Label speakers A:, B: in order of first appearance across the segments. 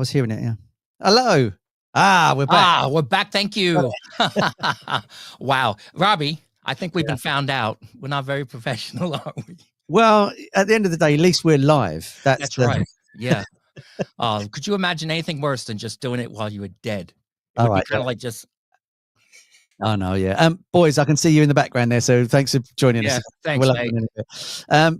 A: was hearing it. Yeah. Hello. We're back.
B: We're back. Thank you. Wow. Robbie, I think we've been found out. We're not very professional, are we?
A: Well, at the end of the day, at least we're live.
B: That's right. Yeah. Could you imagine anything worse than just doing it while you were dead? It would be kind of like just...
A: Oh, no, yeah. Boys, I can see you in the background there, so thanks for joining us.
B: Thanks, mate.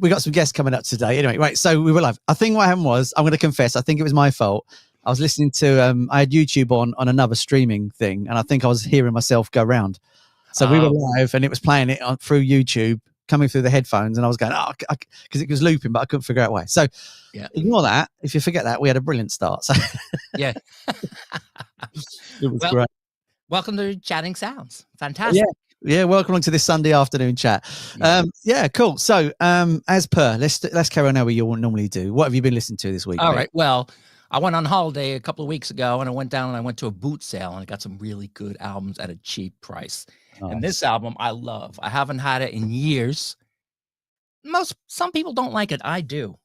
A: We got some guests coming up today. Anyway, right, so we were live. I think what happened was, I'm going to confess, I think it was my fault. I was listening to, I had YouTube on another streaming thing, and I think I was hearing myself go round. So we were live, and it was playing it through YouTube, coming through the headphones, and I was going, because it was looping, but I couldn't figure out why. So ignore that. If you forget that, we had a brilliant start. So
B: yeah.
A: It was great.
B: Welcome to Chatting Sounds. Fantastic.
A: Yeah, welcome along to this Sunday afternoon chat. Cool. So as per, let's carry on how we normally do. What have you been listening to this week?
B: All right. Well, I went on holiday a couple of weeks ago, and I went down and I went to a boot sale, and I got some really good albums at a cheap price. Nice. And this album I love. I haven't had it in years. Some people don't like it. I do.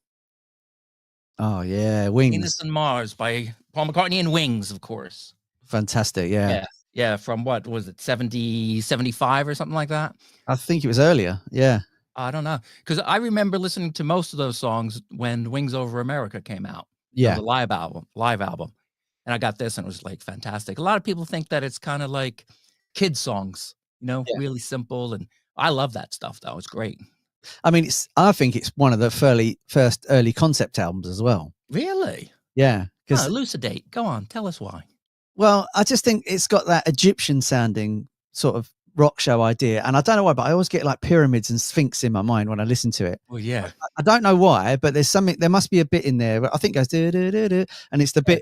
A: Oh yeah, Wings.
B: Venus and Mars by Paul McCartney and Wings, of course.
A: Fantastic.
B: Yeah. From what was it, 70, 75 or something like that?
A: I think it was earlier. Yeah.
B: I don't know, because I remember listening to most of those songs when Wings Over America came out.
A: Yeah,
B: the live album, and I got this, and it was like fantastic. A lot of people think that it's kind of like kids songs, really simple, and I love that stuff though. It's great.
A: I mean, I think it's one of the first early concept albums as well.
B: Really?
A: Yeah.
B: Elucidate. Go on, tell us why.
A: Well, I just think it's got that Egyptian sounding sort of rock show idea, and I don't know why, but I always get like pyramids and sphinx in my mind when I listen to it.
B: Well, yeah,
A: I don't know why, but there must be a bit in there. I think it goes and it's the bit.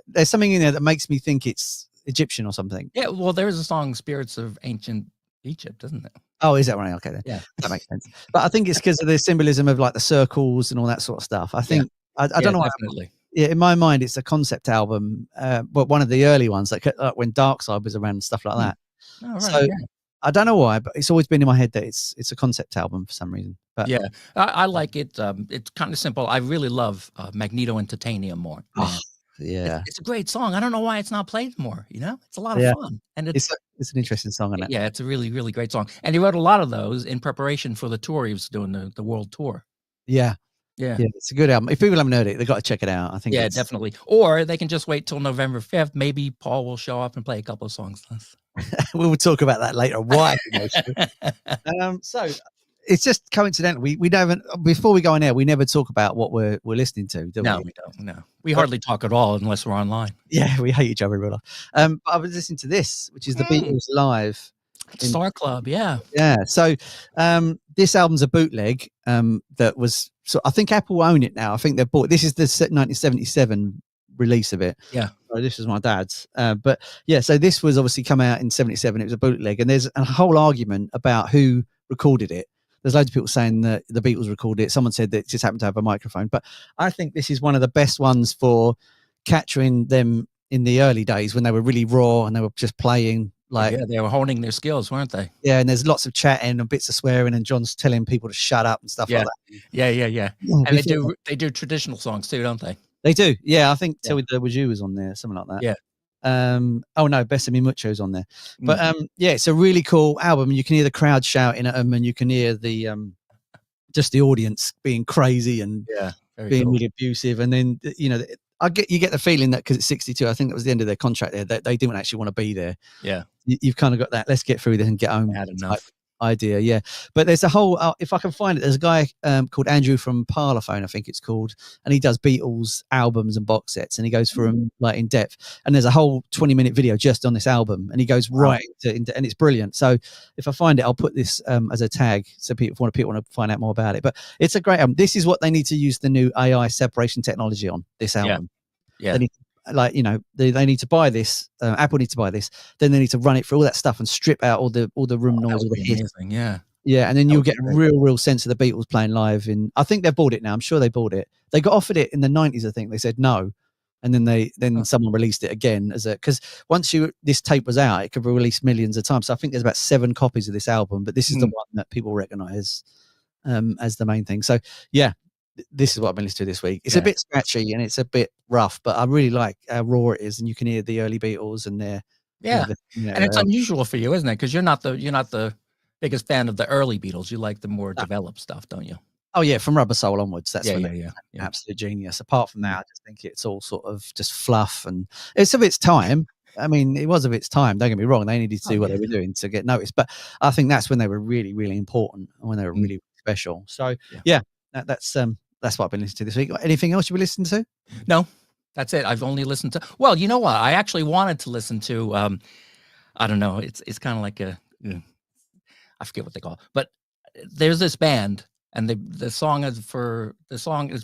A: There's something in there that makes me think it's Egyptian or something.
B: Yeah, well, there's a song "Spirits of Ancient Egypt," isn't it?
A: Oh, is that right? Okay, then.
B: Yeah,
A: that makes sense. But I think it's because of the symbolism of like the circles and all that sort of stuff. I think I don't know.
B: Definitely.
A: In my mind, it's a concept album, but one of the early ones, like when Dark Side was around and stuff like that.
B: Oh, right,
A: so I don't know why, but it's always been in my head that it's a concept album for some reason. But
B: yeah, I like it. It's kind of simple. I really love Magneto and Titanium more.
A: Yeah,
B: it's a great song. I don't know why it's not played more. It's a lot of fun, and it's
A: an interesting song, isn't it?
B: Yeah, it's a really, really great song. And he wrote a lot of those in preparation for the tour he was doing, the world tour.
A: Yeah, it's a good album. If people haven't heard it, they've got to check it out. I think.
B: Yeah, definitely. Or they can just wait till November 5th. Maybe Paul will show up and play a couple of songs.
A: We will talk about that later. Why? So it's just coincidental. We don't, before we go on air, we never talk about what we're listening to, do we?
B: No, we don't. No, we hardly talk at all unless we're online.
A: Yeah, we hate each other real life. But I was listening to this, which is the Beatles live.
B: Star Club, yeah.
A: So this album's a bootleg that was. So I think Apple own it now. I think they've bought. This is the 1977 release of it.
B: Yeah.
A: So this was my dad's. But yeah, so this was obviously come out in 77. It was a bootleg, and there's a whole argument about who recorded it. There's loads of people saying that the Beatles recorded it. Someone said that it just happened to have a microphone. But I think this is one of the best ones for capturing them in the early days when they were really raw and they were just playing.
B: They were honing their skills, weren't they?
A: Yeah, and there's lots of chatting and bits of swearing, and John's telling people to shut up and stuff like that.
B: Yeah. And they do traditional songs too, don't they?
A: They do. Yeah, I think Till There Was You was on there, something like that.
B: Yeah.
A: Oh no, Besame Mucho's on there. But it's a really cool album. You can hear the crowd shouting at them, and you can hear the just the audience being crazy and being really abusive. And then you get the feeling that because it's 62, I think that was the end of their contract there, that they didn't actually want to be there.
B: Yeah.
A: You've kind of got that, let's get through this and get home.
B: Had enough.
A: Idea. Yeah. But there's a whole, if I can find it, there's a guy called Andrew from Parlophone, I think it's called, and he does Beatles albums and box sets, and he goes through them like in depth. And there's a whole 20-minute video just on this album, and he goes right into, and it's brilliant. So if I find it, I'll put this as a tag so people want to find out more about it. But it's a great album. This is what they need to use the new AI separation technology on, this album.
B: Yeah.
A: They need, they need to buy this. Apple needs to buy this. Then they need to run it through all that stuff and strip out all the room noise. All the hits. Yeah, and then you'll get a real sense of the Beatles playing live. I think they've bought it now. I'm sure they bought it. They got offered it in the 90s. I think they said no, and then someone released it again because once this tape was out, it could be released millions of times. So I think there's about 7 copies of this album, but this is the one that people recognise as the main thing. So yeah. this is what I've been listening to this week. It's
B: Yeah.
A: a bit scratchy and it's a bit rough, but I really like how raw it is, and you can hear the early Beatles and their
B: Yeah. And it's unusual for you, isn't it? Because you're not the biggest fan of the early Beatles. You like the more developed stuff, don't you?
A: Oh yeah, from Rubber Soul onwards. That's when
B: yeah.
A: absolute genius. Apart from that, I just think it's all sort of just fluff, and it's of its time. I mean, it was of its time. Don't get me wrong; they needed to do what they were doing to get noticed. But I think that's when they were really, really important, and when they were really special. So yeah, that's what I've been listening to this week. Anything else you've been listening to?
B: No, that's it. I've only listened to. Well, you know what? I actually wanted to listen to. I don't know. It's kind of like I forget what they call it, but there's this band. And the song has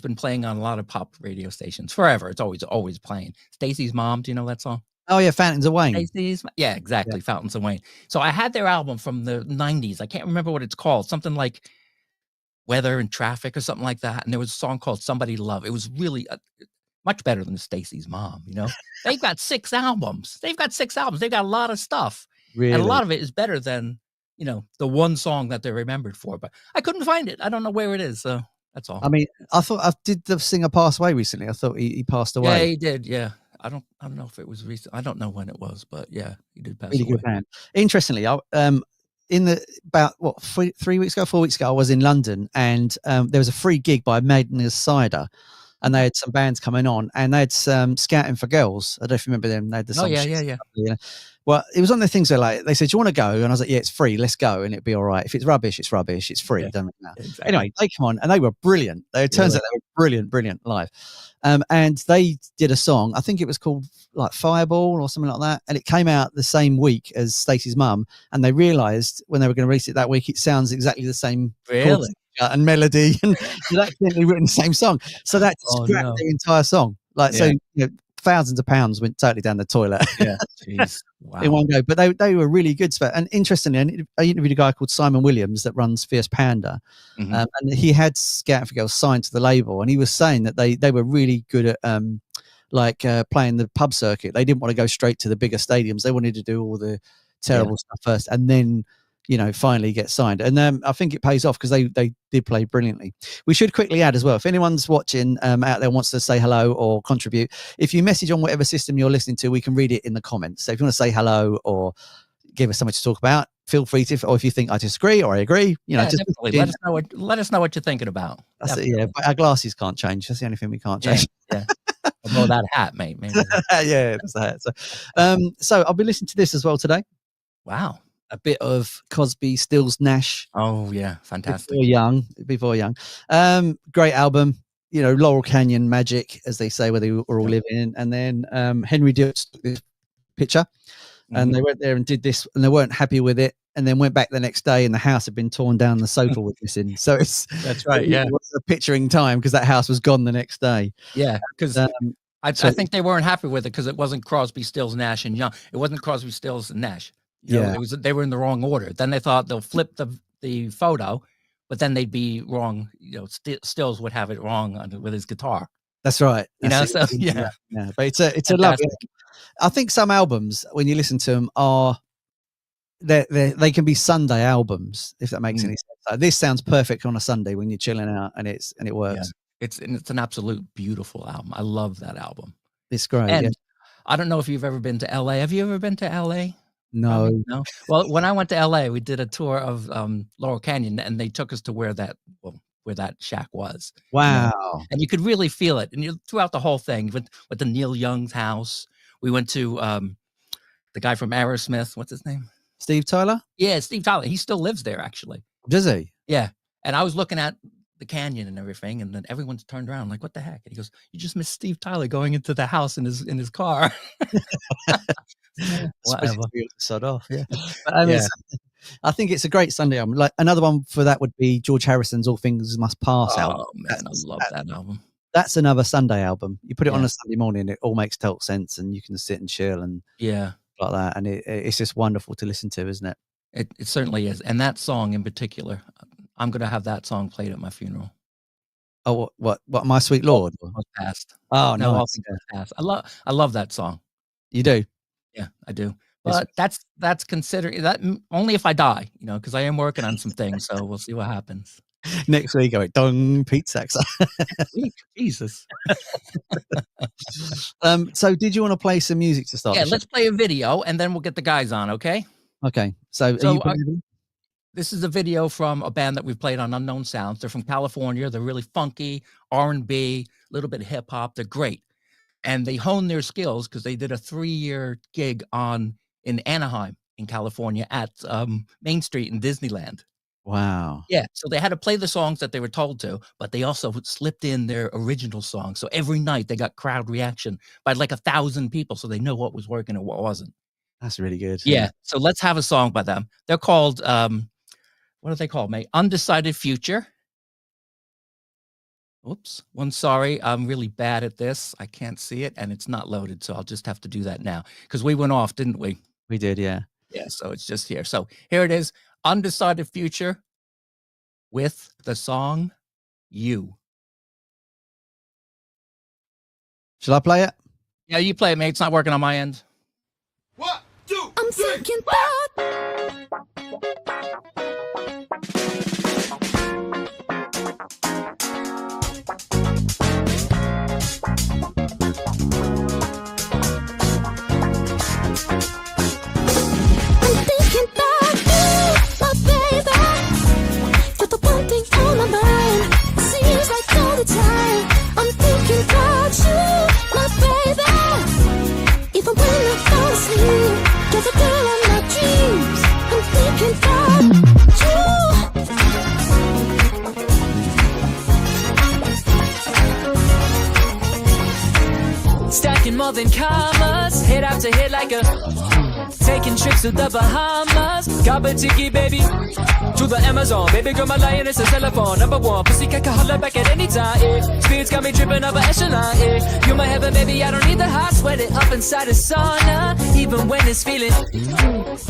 B: been playing on a lot of pop radio stations forever. It's always playing. Stacy's Mom, do you know that song?
A: Oh yeah, Fountains of Wayne.
B: Yeah, exactly. Yeah. Fountains of Wayne. So I had their album from the 90s. I can't remember what it's called. Something like Weather and Traffic or something like that. And there was a song called Somebody to Love. It was really much better than Stacy's Mom. You know, they've got 6 albums. They've got a lot of stuff. Really? And a lot of it is better than, you know, the one song that they're remembered for, but I couldn't find it. I don't know where it is. So that's all.
A: I mean, did the singer pass away recently? I thought he passed away.
B: Yeah, he did. Yeah. I don't know if it was recent. I don't know when it was, but yeah, he did pass away.
A: Good man. Interestingly, about 4 weeks ago, I was in London, and there was a free gig by Maiden Cider, and they had some bands coming on, and they had some Scouting for Girls. I don't know if you remember them. They had the song.
B: Yeah.
A: Well, it was one of the things where they said, "Do you want to go?" And I was like, "Yeah, it's free. Let's go, and it'll be all right. If it's rubbish, it's rubbish. It's free. It doesn't matter." Exactly. Anyway, they come on, and they were brilliant. It turns out they were brilliant live. And they did a song. I think it was called like Fireball or something like that. And it came out the same week as Stacey's Mum. And they realised when they were going to release it that week, it sounds exactly the same.
B: Really?
A: And melody, and they'd accidentally written the same song. So that scrapped the entire song. So you know, thousands of pounds went totally down the toilet.
B: Yeah, jeez, wow.
A: In one go. But they were really good. And interestingly, I interviewed a guy called Simon Williams that runs Fierce Panda, and he had Scouting for Girls signed to the label, and he was saying that they were really good at playing the pub circuit. They didn't want to go straight to the bigger stadiums. They wanted to do all the terrible stuff first, and then, you know, finally get signed. And I think it pays off because they did play brilliantly. We should quickly add as well, if anyone's watching out there wants to say hello or contribute, if you message on whatever system you're listening to, we can read it in the comments. So if you want to say hello or give us something to talk about, feel free to, or if you think I disagree or I agree, you know, just
B: let us know what you're thinking about.
A: That's it, yeah. But our glasses can't change. That's the only thing we can't change.
B: Yeah. Well, that hat, mate. Maybe.
A: Yeah, that's the hat. So I'll be listening to this as well today.
B: Wow.
A: A bit of Cosby, Stills, Nash.
B: Oh yeah, fantastic.
A: Before young. Great album. You know, Laurel Canyon magic, as they say, where they were all living in. And then Henry Dukes took this picture, and they went there and did this, and they weren't happy with it, and then went back the next day, and the house had been torn down, the sofa was missing. So
B: that's right. Yeah,
A: it was a picturing time because that house was gone the next day.
B: Yeah, because I think they weren't happy with it because it wasn't Crosby, Stills, Nash, and Young. It wasn't Crosby, Stills, and Nash. You know, they were in the wrong order. Then they thought they'll flip the photo, but then they'd be wrong. You know, Stills would have it wrong with his guitar.
A: That's right.
B: You know,
A: so yeah. But it's a lovely. I think some albums, when you listen to them, they can be Sunday albums, if that makes any sense. Like, this sounds perfect on a Sunday when you're chilling out, and it works.
B: Yeah. It's an absolute beautiful album. I love that album.
A: It's great.
B: And I don't know if you've ever been to LA. Have you ever been to LA?
A: No.
B: No. Well, when I went to LA, we did a tour of Laurel Canyon, and they took us to where that shack was.
A: Wow.
B: You know? And you could really feel it. And throughout the whole thing, with the Neil Young's house, we went to the guy from Aerosmith. What's his name?
A: Steve Tyler?
B: Yeah, Steve Tyler. He still lives there, actually.
A: Does he?
B: Yeah. And I was looking at the canyon and everything, and then everyone's turned around like, what the heck? And he goes, you just missed Steve Tyler going into the house in his car.
A: Whatever. Sod off. Yeah. I think it's a great Sunday album. Like, another one for that would be George Harrison's All Things Must Pass album.
B: Oh man, I love that album.
A: That's another Sunday album. You put it on a Sunday morning, it all makes total sense, and you can sit and chill and like that. And it's just wonderful to listen to, isn't it?
B: It certainly is. And that song in particular, I'm going to have that song played at my funeral.
A: Oh, what? My Sweet Lord?
B: Past.
A: Oh,
B: no,
A: nice.
B: Past. I love that song.
A: You do?
B: Yeah, I do. But that's considered that only if I die, you know, because I am working on some things. So we'll see what happens.
A: Next week, I went, dong, Pete Saxa.
B: Jesus.
A: So did you want to play some music to start?
B: Yeah, let's play a video and then we'll get the guys on, okay?
A: Okay. So
B: this is a video from a band that we've played on Unknown Sounds. They're from California. They're really funky, R&B, a little bit of hip hop. They're great. And they honed their skills because they did a 3-year gig in Anaheim in California at Main Street in Disneyland.
A: Wow.
B: Yeah, so they had to play the songs that they were told to, but they also slipped in their original songs. So every night they got crowd reaction by like 1,000 people, so they know what was working and what wasn't.
A: That's really good.
B: Yeah, so let's have a song by them. They're called, what are they called, mate? Undecided Future. Oops, one sorry. I'm really bad at this. I can't see it, and it's not loaded, so I'll just have to do that now. Because we went off, didn't we?
A: We did, yeah.
B: Yeah, so it's just here. So here it is, Undecided Future with the song You.
A: Shall I play it?
B: Yeah, you play it, mate. It's not working on my end.
C: 1, 2,
D: I'm
C: 3.
D: thinking about
E: stacking more than commas, hit after hit like a taking trips to the Bahamas. Got a ticket, baby, to the Amazon. Baby girl, my lioness is telephone number 1. Pussy can holler back at any time. Spirits got me dripping up an echelon. You my heaven, baby, I don't need the hot sweat it up inside the sauna. Even when it's feeling,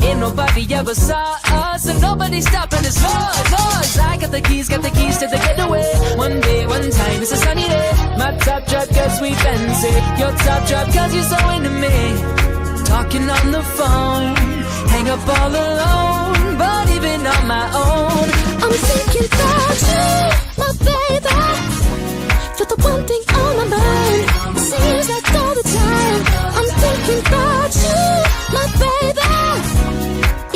E: ain't nobody ever saw us, and nobody stopping us. Lord, I got the keys to the getaway. One day, one time, it's a sunny day. My top drop cause we fancy. Your top drop cause you're so into me. Talking on the phone, hang up all alone, but even on my own,
D: I'm thinking about you, my baby. You're the one thing on my mind. It seems like all the time. I'm thinking about you, my baby.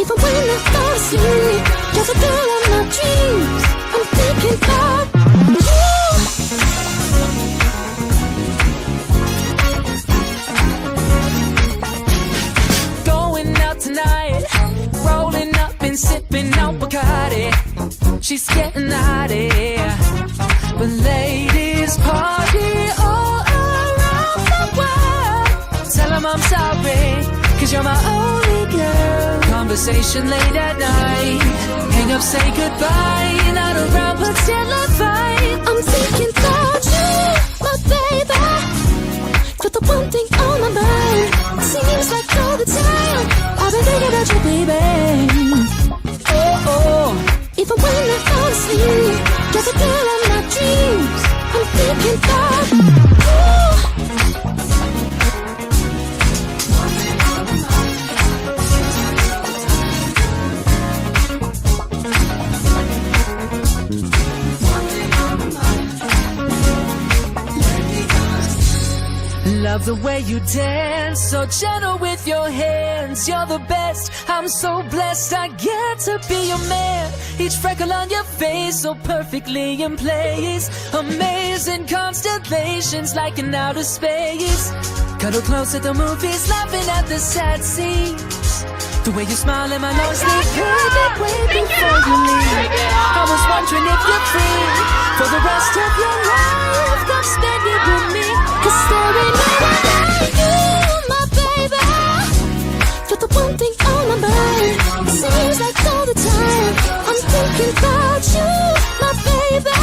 D: Even when I fall asleep, you're the girl of my dreams. I'm thinking about you.
E: Tonight, rolling up and sipping on Bacardi. She's getting hot, yeah. But ladies party all around the world. Tell them I'm sorry, cause you're my only girl. Conversation late at night, hang up, say goodbye. Not around, but still I fight.
D: I'm thinking about you, my baby. You're the one thing on my mind. Seems like all the time I've been thinking about you, baby. Oh, even when I fall asleep, you're the girl of my dreams. I'm thinking about you.
E: Love the way you dance, so gentle with your hands. You're the best, I'm so blessed I get to be your man. Each freckle on your face so perfectly in place. Amazing constellations like in outer space. Cuddle close at the movies, laughing at the sad scenes. The way you smile in my nose, sleep perfect way before you leave. I was wondering if you're free for the rest of your life. Come spend it with me, cause there ain't no one like you, my baby. You're the one thing on my mind. It seems like all the time I'm thinking about you, my baby.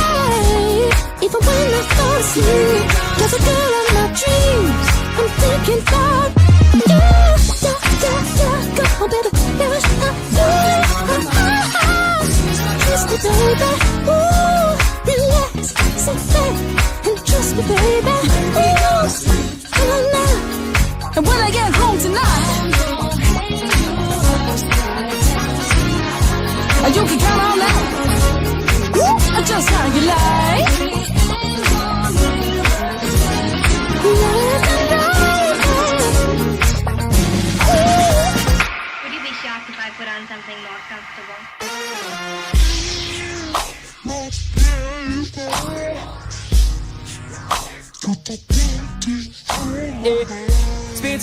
E: Even when I fall asleep, you're the girl of my dreams. I'm thinking about you. Come on, baby, here is my kiss me, baby. Ooh, relax, sit back and trust me, baby. Ooh, come on now. And when I get home tonight, and you can count on that. I just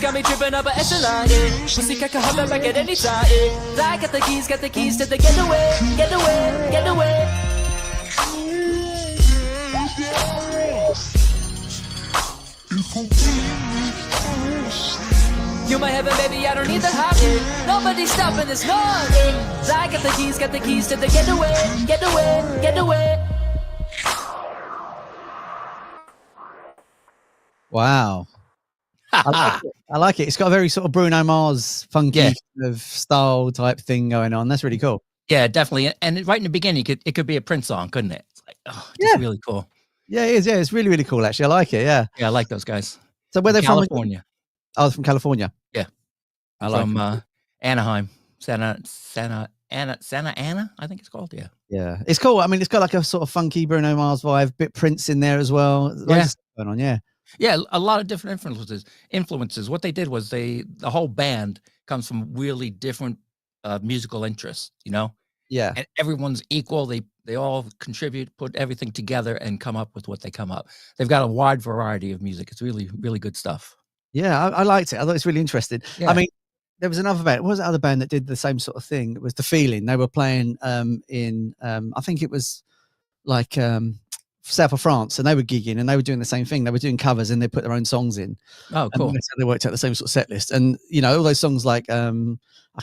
E: got me tripping up a echelon, yeah. Pussy can hop back at any time, yeah. I got the keys to the getaway, getaway, getaway. You my heaven, baby, I don't need the hop, yeah. Nobody's stopping this, no, yeah. I got the keys to the getaway, getaway, getaway.
A: Wow. I like it. It's got a very sort of Bruno Mars funky kind of style type thing going on. That's really cool.
B: Yeah, definitely. And right in the beginning, it could be a Prince song, couldn't it? It's like, oh, it's really cool.
A: Yeah, it is. Yeah, it's really, really cool, actually. I like it. Yeah.
B: Yeah, I like those guys.
A: So where they're from?
B: California.
A: Oh, from California.
B: Yeah.
A: I like
B: from Anaheim. Santa Ana, I think it's called. Yeah.
A: Yeah. It's cool. I mean, it's got like a sort of funky Bruno Mars vibe, bit Prince in there as well.
B: Yeah.
A: Going on, yeah.
B: Yeah, a lot of different influences. What they did was the whole band comes from really different musical interests, you know?
A: Yeah.
B: And everyone's equal. They all contribute, put everything together and come up with what they come up. They've got a wide variety of music. It's really, really good stuff.
A: Yeah, I liked it. I thought it's really interesting. Yeah. I mean, there was another band. What was that other band that did the same sort of thing? It was The Feeling. They were playing in I think it was like south of France, and they were gigging and they were doing the same thing. They were doing covers and they put their own songs in.
B: Oh, cool.
A: And they worked out the same sort of set list. And you know, all those songs like I can't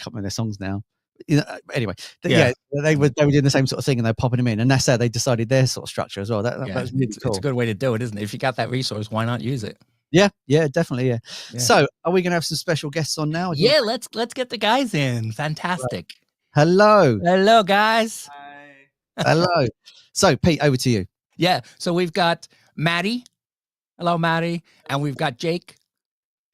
A: remember their songs now. You know, anyway, they were doing the same sort of thing and they're popping them in, and that's how they decided their sort of structure as well. That was really cool.
B: It's a good way to do it, isn't it? If you got that resource, why not use it?
A: Yeah, definitely, yeah. So, are we going to have some special guests on now?
B: Yeah, let's get the guys in. Fantastic.
A: Right.
B: Hello, guys.
C: Hi.
A: Hello. So, Pete, over to you.
B: Yeah. So we've got Matty. Hello, Matty, and we've got Jake.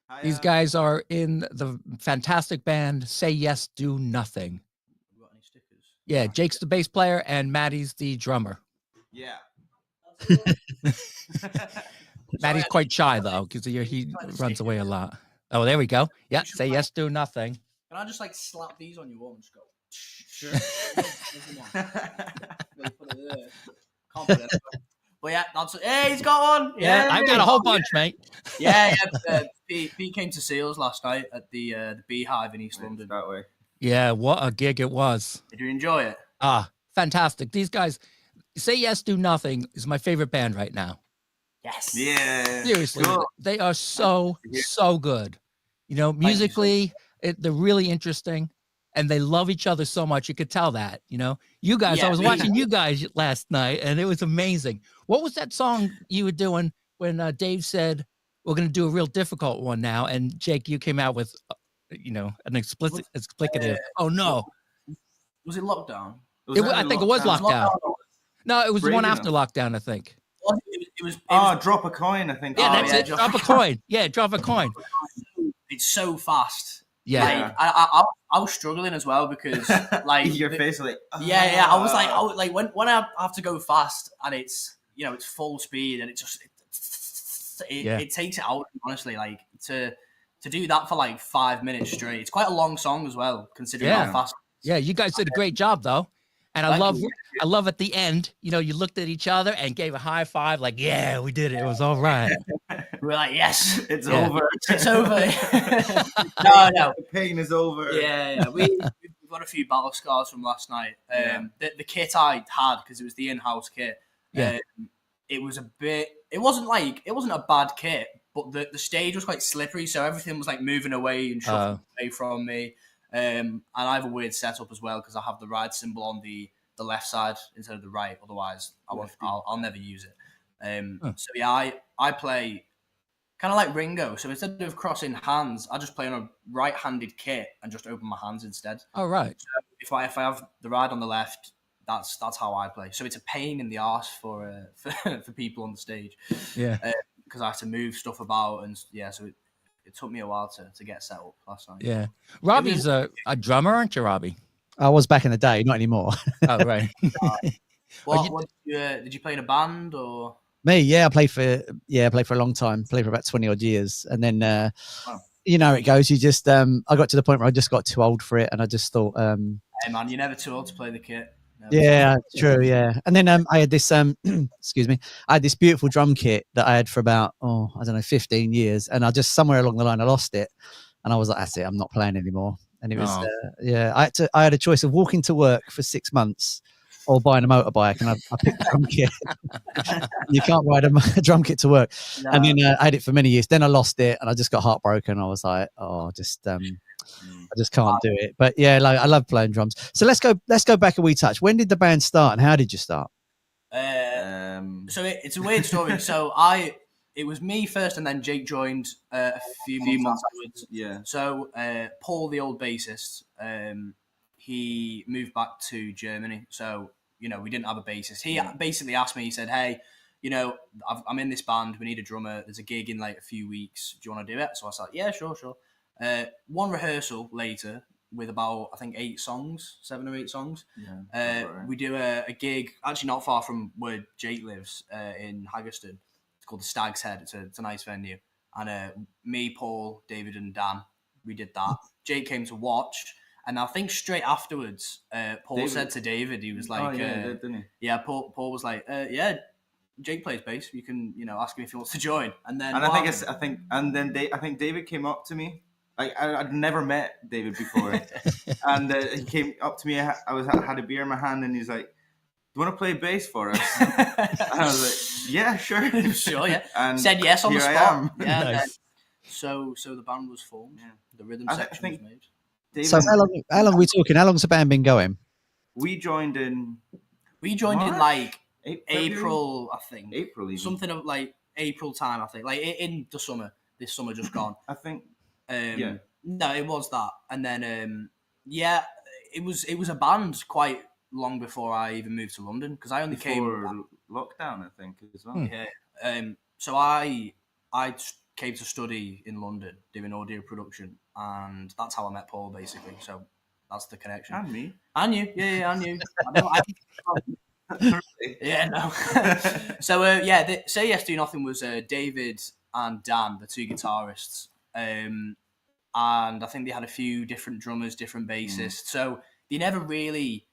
C: Hiya.
B: These guys are in the fantastic band Say Yes, Do Nothing.
C: You got any stickers?
B: Yeah, Jake's the bass player and Matty's the drummer.
C: Yeah.
B: Matty's quite shy though, because he runs away a lot. Oh, there we go. Yeah, Say Yes, Do Nothing.
F: Can I just like slap these on your wall and just go?
C: Sure.
F: But yeah, hey, he's got one.
B: Yeah, I've got a whole bunch, mate.
F: Yeah. Pete came to see us last night at the Beehive in East London.
C: That way.
B: Yeah, what a gig it was.
F: Did you enjoy it?
B: Ah, fantastic. These guys, Say Yes, Do Nothing is my favorite band right now.
F: Yes.
C: Yeah.
B: Seriously,
C: Cool.
B: they are so good. You know, musically, they're really interesting, and they love each other so much. You could tell that. You know, you guys. I was watching you guys last night, and it was amazing. What was that song you were doing when Dave said we're going to do a real difficult one now, and Jake, you came out with, you know, an explicative. Oh no,
F: was it Lockdown?
B: I think it was Lockdown. No, it was the one
C: Brave
B: after Lockdown, I think.
F: It was
C: Drop a coin, I think.
B: Yeah, that's it. Drop a coin. Yeah, drop a coin.
F: It's so fast.
B: Yeah.
F: Like, I was struggling as well because like
C: your face like
F: I was like when I have to go fast and it's, you know, it's full speed and it takes it out, honestly, like to do that for like 5 minutes straight. It's quite a long song as well, considering how fast.
B: Yeah, you guys did a great job though. And I love at the end, you know, you looked at each other and gave a high five, like, yeah, we did it. It was all right.
F: We're like, yes,
C: it's over.
F: It's over. No.
C: The pain is over.
F: Yeah. We've got a few battle scars from last night. The kit I had, because it was the in-house kit, it was it wasn't a bad kit, but the stage was quite slippery, so everything was like moving away and shuffling away from me. And I have a weird setup as well because I have the ride symbol on the left side instead of the right. Otherwise, I'll never use it. So yeah, I play kind of like Ringo. So instead of crossing hands, I just play on a right-handed kit and just open my hands instead.
B: Oh right.
F: So if I have the ride on the left, that's how I play. So it's a pain in the arse for people on the stage.
B: Yeah.
F: Because I have to move stuff about and so it took me a while to get set up last night.
B: Yeah. Robbie's a drummer, aren't you, Robbie?
A: I was back in the day, not anymore.
B: Oh, right.
F: Did you play in a band or?
A: Me, yeah, I played for a long time. Played for about 20 odd years, and then you know how it goes. You just I got to the point where I just got too old for it, and I just thought,
F: hey man, you're never too old to play the kit.
A: Yeah, true. Yeah, and then I had this excuse me, I had this beautiful drum kit that I had for about I don't know 15 years, and I just somewhere along the line I lost it, and I was like, that's it, I'm not playing anymore. And it was yeah, I had a choice of walking to work for 6 months or buying a motorbike, and I picked the drum kit. You can't ride a drum kit to work. No. And then I had it for many years. Then I lost it, and I just got heartbroken. I was like, I just can't do it. But yeah, like I love playing drums. So let's go back a wee touch. When did the band start, and how did you start?
F: So it's a weird story. So it was me first, and then Jake joined a few months afterwards.
C: Yeah.
F: So Paul, the old bassist, he moved back to Germany. So we didn't have a bassist. He basically asked me. He said, "Hey, I'm in this band. We need a drummer. There's a gig in like a few weeks. Do you want to do it?" So I was like, "Yeah, sure." One rehearsal later, with about I think 7 or 8 songs. Yeah, we do a gig actually not far from where Jake lives in Haggerston. It's called the Stag's Head. It's a nice venue. And me, Paul, David, and Dan, we did that. Jake came to watch, and I think straight afterwards, Paul said to David, he was like, didn't he? Yeah, Paul was like, yeah, Jake plays bass. You can ask him if he wants to join. And then
C: I think David came up to me. I'd never met David before, and he came up to me. I had a beer in my hand, and he's like, "Do you want to play bass for us?" And I was like, "Yeah, sure,
F: sure, yeah." And said yes on the spot. Yeah. Nice. So the band was formed. Yeah. The rhythm section was made.
A: David, so how long are we talking? How long's the band been going?
C: We joined in
F: like April, I think.
C: April, even.
F: Something of like April time, I think. Like in the summer. This summer just gone.
C: I think.
F: No, it was that, and then it was a band quite long before I even moved to London, because I only came
C: lockdown, I think, as well.
F: Yeah. So I came to study in London doing audio production, and that's how I met Paul, basically. So that's the connection.
C: And me.
F: And you, yeah, and you. Yeah, no. So Say Yes Do Nothing was David and Dan, the 2 guitarists. And I think they had a few different drummers, different bassists. So they never really,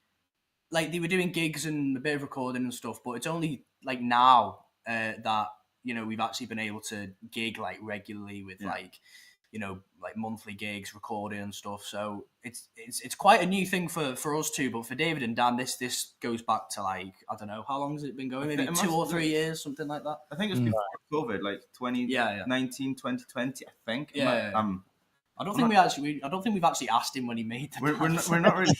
F: like, they were doing gigs and a bit of recording and stuff, but it's only like now that, we've actually been able to gig like regularly with like monthly gigs, recording and stuff. So it's quite a new thing for us too, but for David and Dan, this goes back to like, I don't know, how long has it been going? Maybe 2 or 3 years, something like that.
C: I think it was before COVID, like 2019, 2020, I think.
F: Yeah. I don't think we've actually asked him when he made the band.
C: We're not really.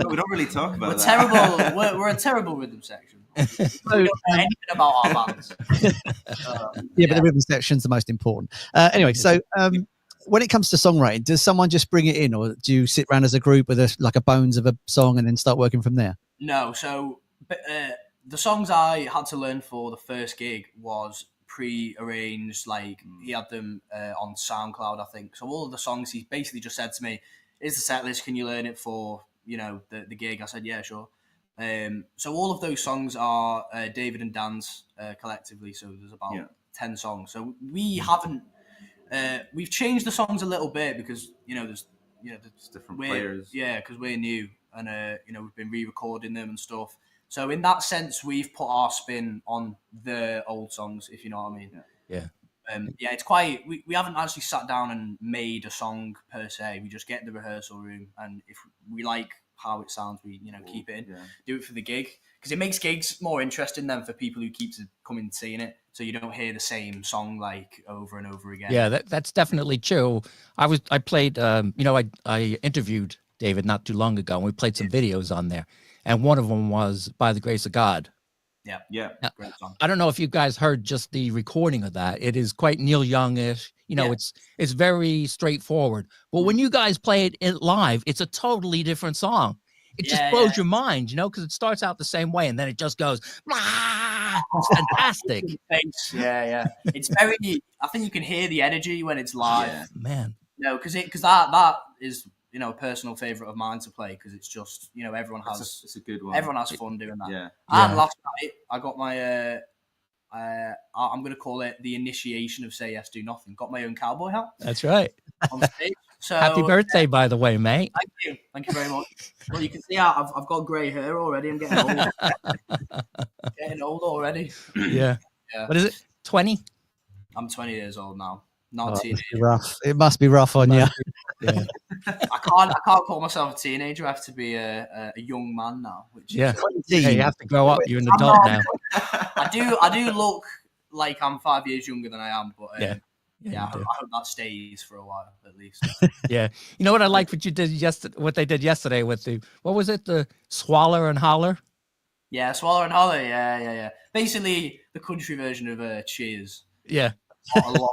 C: We don't really talk about that.
F: Terrible. We're a terrible rhythm section. We don't know anything about our bands.
A: But the rhythm section's the most important. Anyway, so when it comes to songwriting, does someone just bring it in, or do you sit around as a group with a bones of a song and then start working from there?
F: No. So the songs I had to learn for the first gig was pre-arranged. Like he had them on SoundCloud, I think. So all of the songs, he basically just said to me, "Is the set list? Can you learn it for the gig?" I said, "Yeah, sure." So all of those songs are David and Dan's collectively. So there's about 10 songs. So we haven't. We've changed the songs a little bit because there's
C: different players.
F: Yeah, because we're new, and we've been re-recording them and stuff. So in that sense, we've put our spin on the old songs, if you know what I mean.
B: Yeah.
F: It's quite. We haven't actually sat down and made a song per se. We just get in the rehearsal room, and if we like how it sounds, we keep it in. Do it for the gig, because it makes gigs more interesting than for people who keep coming and seeing it. So you don't hear the same song like over and over again.
B: Yeah, that's definitely true. I played. I interviewed David not too long ago, and we played some videos on there, and one of them was "By the Grace of God."
F: Yeah.
B: Now,
F: great song.
B: I don't know if you guys heard just the recording of that. It is quite Neil Youngish. It's very straightforward. But when you guys play it live, it's a totally different song. It just blows your mind, because it starts out the same way and then it just goes, "Rah!" It's fantastic.
F: Yeah. It's very. I think you can hear the energy when it's live.
B: Yeah, man.
F: No, because that is a personal favorite of mine to play, because it's just everyone has.
C: It's a good one.
F: Everyone has fun doing that.
C: Yeah.
F: And last night I got my. I'm going to call it the initiation of Say Yes Do Nothing. Got my own cowboy hat.
B: That's right.
F: On stage. So
B: happy birthday, by the way, mate.
F: Thank you. Thank you very much. Well, you can see I've got grey hair already. I'm getting old. Getting old already.
B: Yeah.
F: Yeah.
B: What is it? 20?
F: I'm 20 years old now. Not a teenager.
A: Rough. It must be rough on you.
B: Yeah.
F: I can't call myself a teenager. I have to be a young man now. Which
B: Yeah.
F: is,
B: Hey, you have to grow up. You're an adult now.
F: I do look like I'm 5 years younger than I am, but
B: Yeah.
F: I hope that stays for a while at least.
B: Yeah. You know what I like what you did what they did yesterday with what was it? The Swaller and Holler?
F: Yeah, Swaller and Holler. Yeah. Basically, the country version of Cheers.
B: Yeah.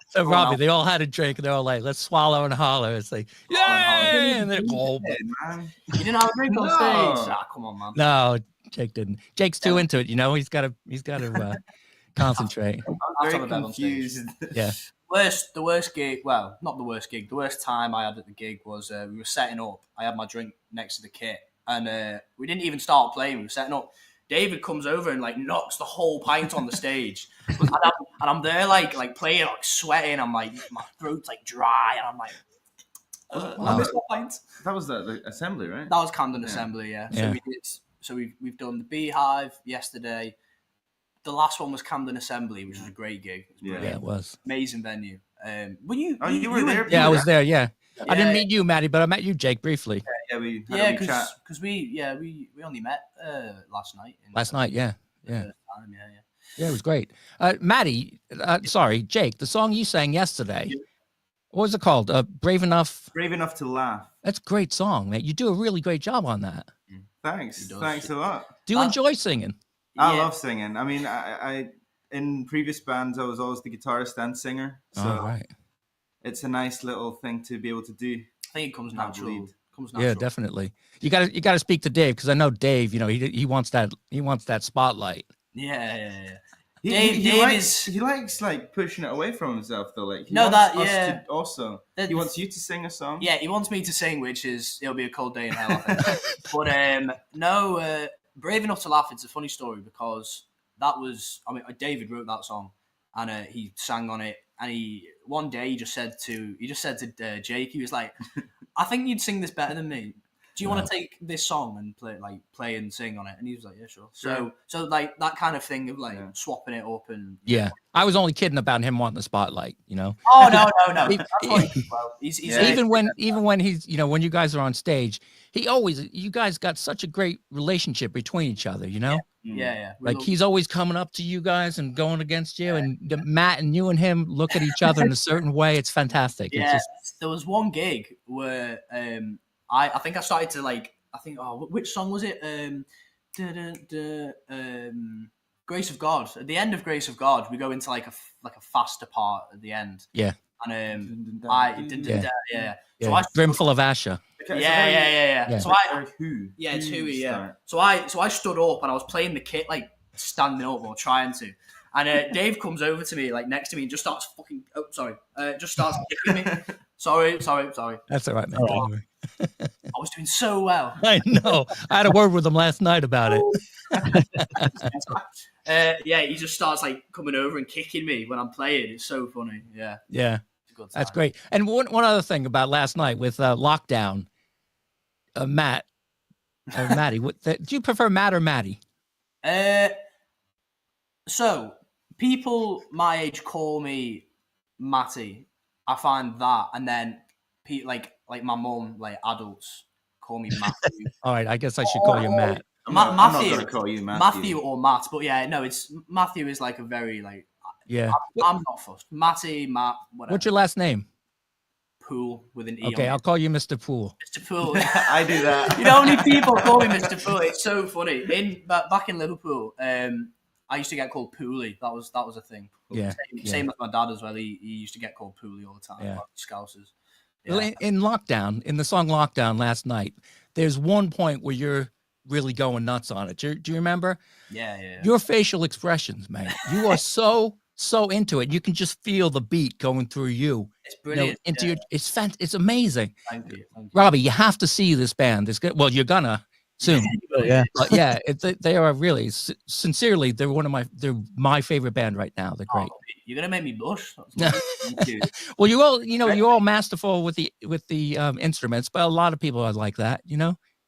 B: So Robbie, they all had a drink and they're all like, let's swallow and holler. It's like, yeah, and they're all.
C: Man.
F: You didn't have a drink on stage. Ah, come on, man.
B: No, Jake didn't. Jake's too into it, you know. He's got to concentrate.
C: I'm very confused.
B: Yeah.
F: The worst gig. Well, not the worst gig. The worst time I had at the gig was we were setting up. I had my drink next to the kit, and we didn't even start playing. We were setting up. David comes over and like knocks the whole pint on the stage, and I'm there like playing, like sweating. I'm like, my throat's like dry, and I'm like, I missed my pint.
C: That was the assembly, right?
F: That was Camden Assembly, yeah. So we did. So we've done the Beehive yesterday. The last one was Camden Assembly, which was a great gig.
B: Yeah, it was
F: amazing venue. Were you?
C: Oh, you were there?
B: Yeah, I was there. Yeah. I didn't meet you, Matty, but I met you, Jake, briefly.
C: Yeah,
F: because we only met last night.
B: Last night, yeah.
F: Yeah,
B: it was great. Matty, sorry, Jake, the song you sang yesterday, what was it called? Brave Enough
C: to Laugh.
B: That's a great song, man. You do a really great job on that.
C: Thanks a lot.
B: Do you enjoy singing?
C: I love singing. I mean, I in previous bands, I was always the guitarist and singer. So it's a nice little thing to be able to do.
F: I think it comes natural.
B: Yeah, definitely. You got to speak to Dave, because I know Dave. You know, he wants that spotlight.
F: Yeah.
C: He likes like pushing it away from himself though. Like he wants you to sing a song.
F: Yeah, he wants me to sing, which is it'll be a cold day in hell, I think. But Brave Enough to Laugh. It's a funny story because David wrote that song and he sang on it. And one day he just said to Jake, he was like, I think you'd sing this better than me. Do you want to take this song and play and sing on it? And he was like, yeah, sure. So like that kind of thing of like swapping it up and
B: I was only kidding about him wanting the spotlight, you know.
F: Oh no. He's
B: even when he's when you guys are on stage, you guys got such a great relationship between each other, you know.
F: Yeah.
B: Like he's always coming up to you guys and going against you, and Matt and you and him look at each other in a certain way. It's fantastic.
F: Yeah, there was one gig where I think I started to which song was it? Grace of God. At the end of Grace of God, we go into like a faster part at the end.
B: Yeah.
F: And So
B: I Brimful of Asher.
F: Yeah. So it's Huey. Yeah. So I stood up and I was playing the kit like standing up or trying to, and Dave comes over to me like next to me and just starts kicking me. Sorry. That's
B: all right, man.
F: I was doing so well.
B: I know. I had a word with him last night about it.
F: He just starts like coming over and kicking me when I'm playing. It's so funny.
B: Yeah. That's great. And one other thing about last night with Lockdown, Matty, do you prefer Matt or Matty?
F: So people my age call me Matty. I find that, and then like my mum, like adults call me Matthew.
B: All right, I guess I should call you Matt.
F: Matthew.
C: I'm not gonna call you
F: Matthew or Matt, but it's Matthew is like a very like.
B: Yeah,
F: I'm not fussed. Matty, Matt, whatever.
B: What's your last name?
F: Poole with an E.
B: Okay, I'll call you Mr. Poole.
F: Mr. Poole.
C: I do that.
F: You know, only people call me Mr. Poole. It's so funny. Back in Liverpool, I used to get called Pooley. That was a thing.
B: Yeah.
F: Same with my dad as well. He used to get called Pooley all the time.
B: Yeah.
F: Scousers.
B: Yeah. Well, in Lockdown, in the song Lockdown last night, there's one point where you're really going nuts on it. Do you remember?
F: Yeah.
B: Your facial expressions, man. You are so into it. You can just feel the beat going through you.
F: It's brilliant.
B: It's amazing.
F: Thank you.
B: Robbie, you have to see this band. Well, you're gonna. soon.
A: Yeah.
B: But yeah, they are really sincerely. They're they're my favorite band right now. They're great.
F: Oh, you're gonna make me blush.
B: Well, you're all masterful with the instruments, but a lot of people are like that,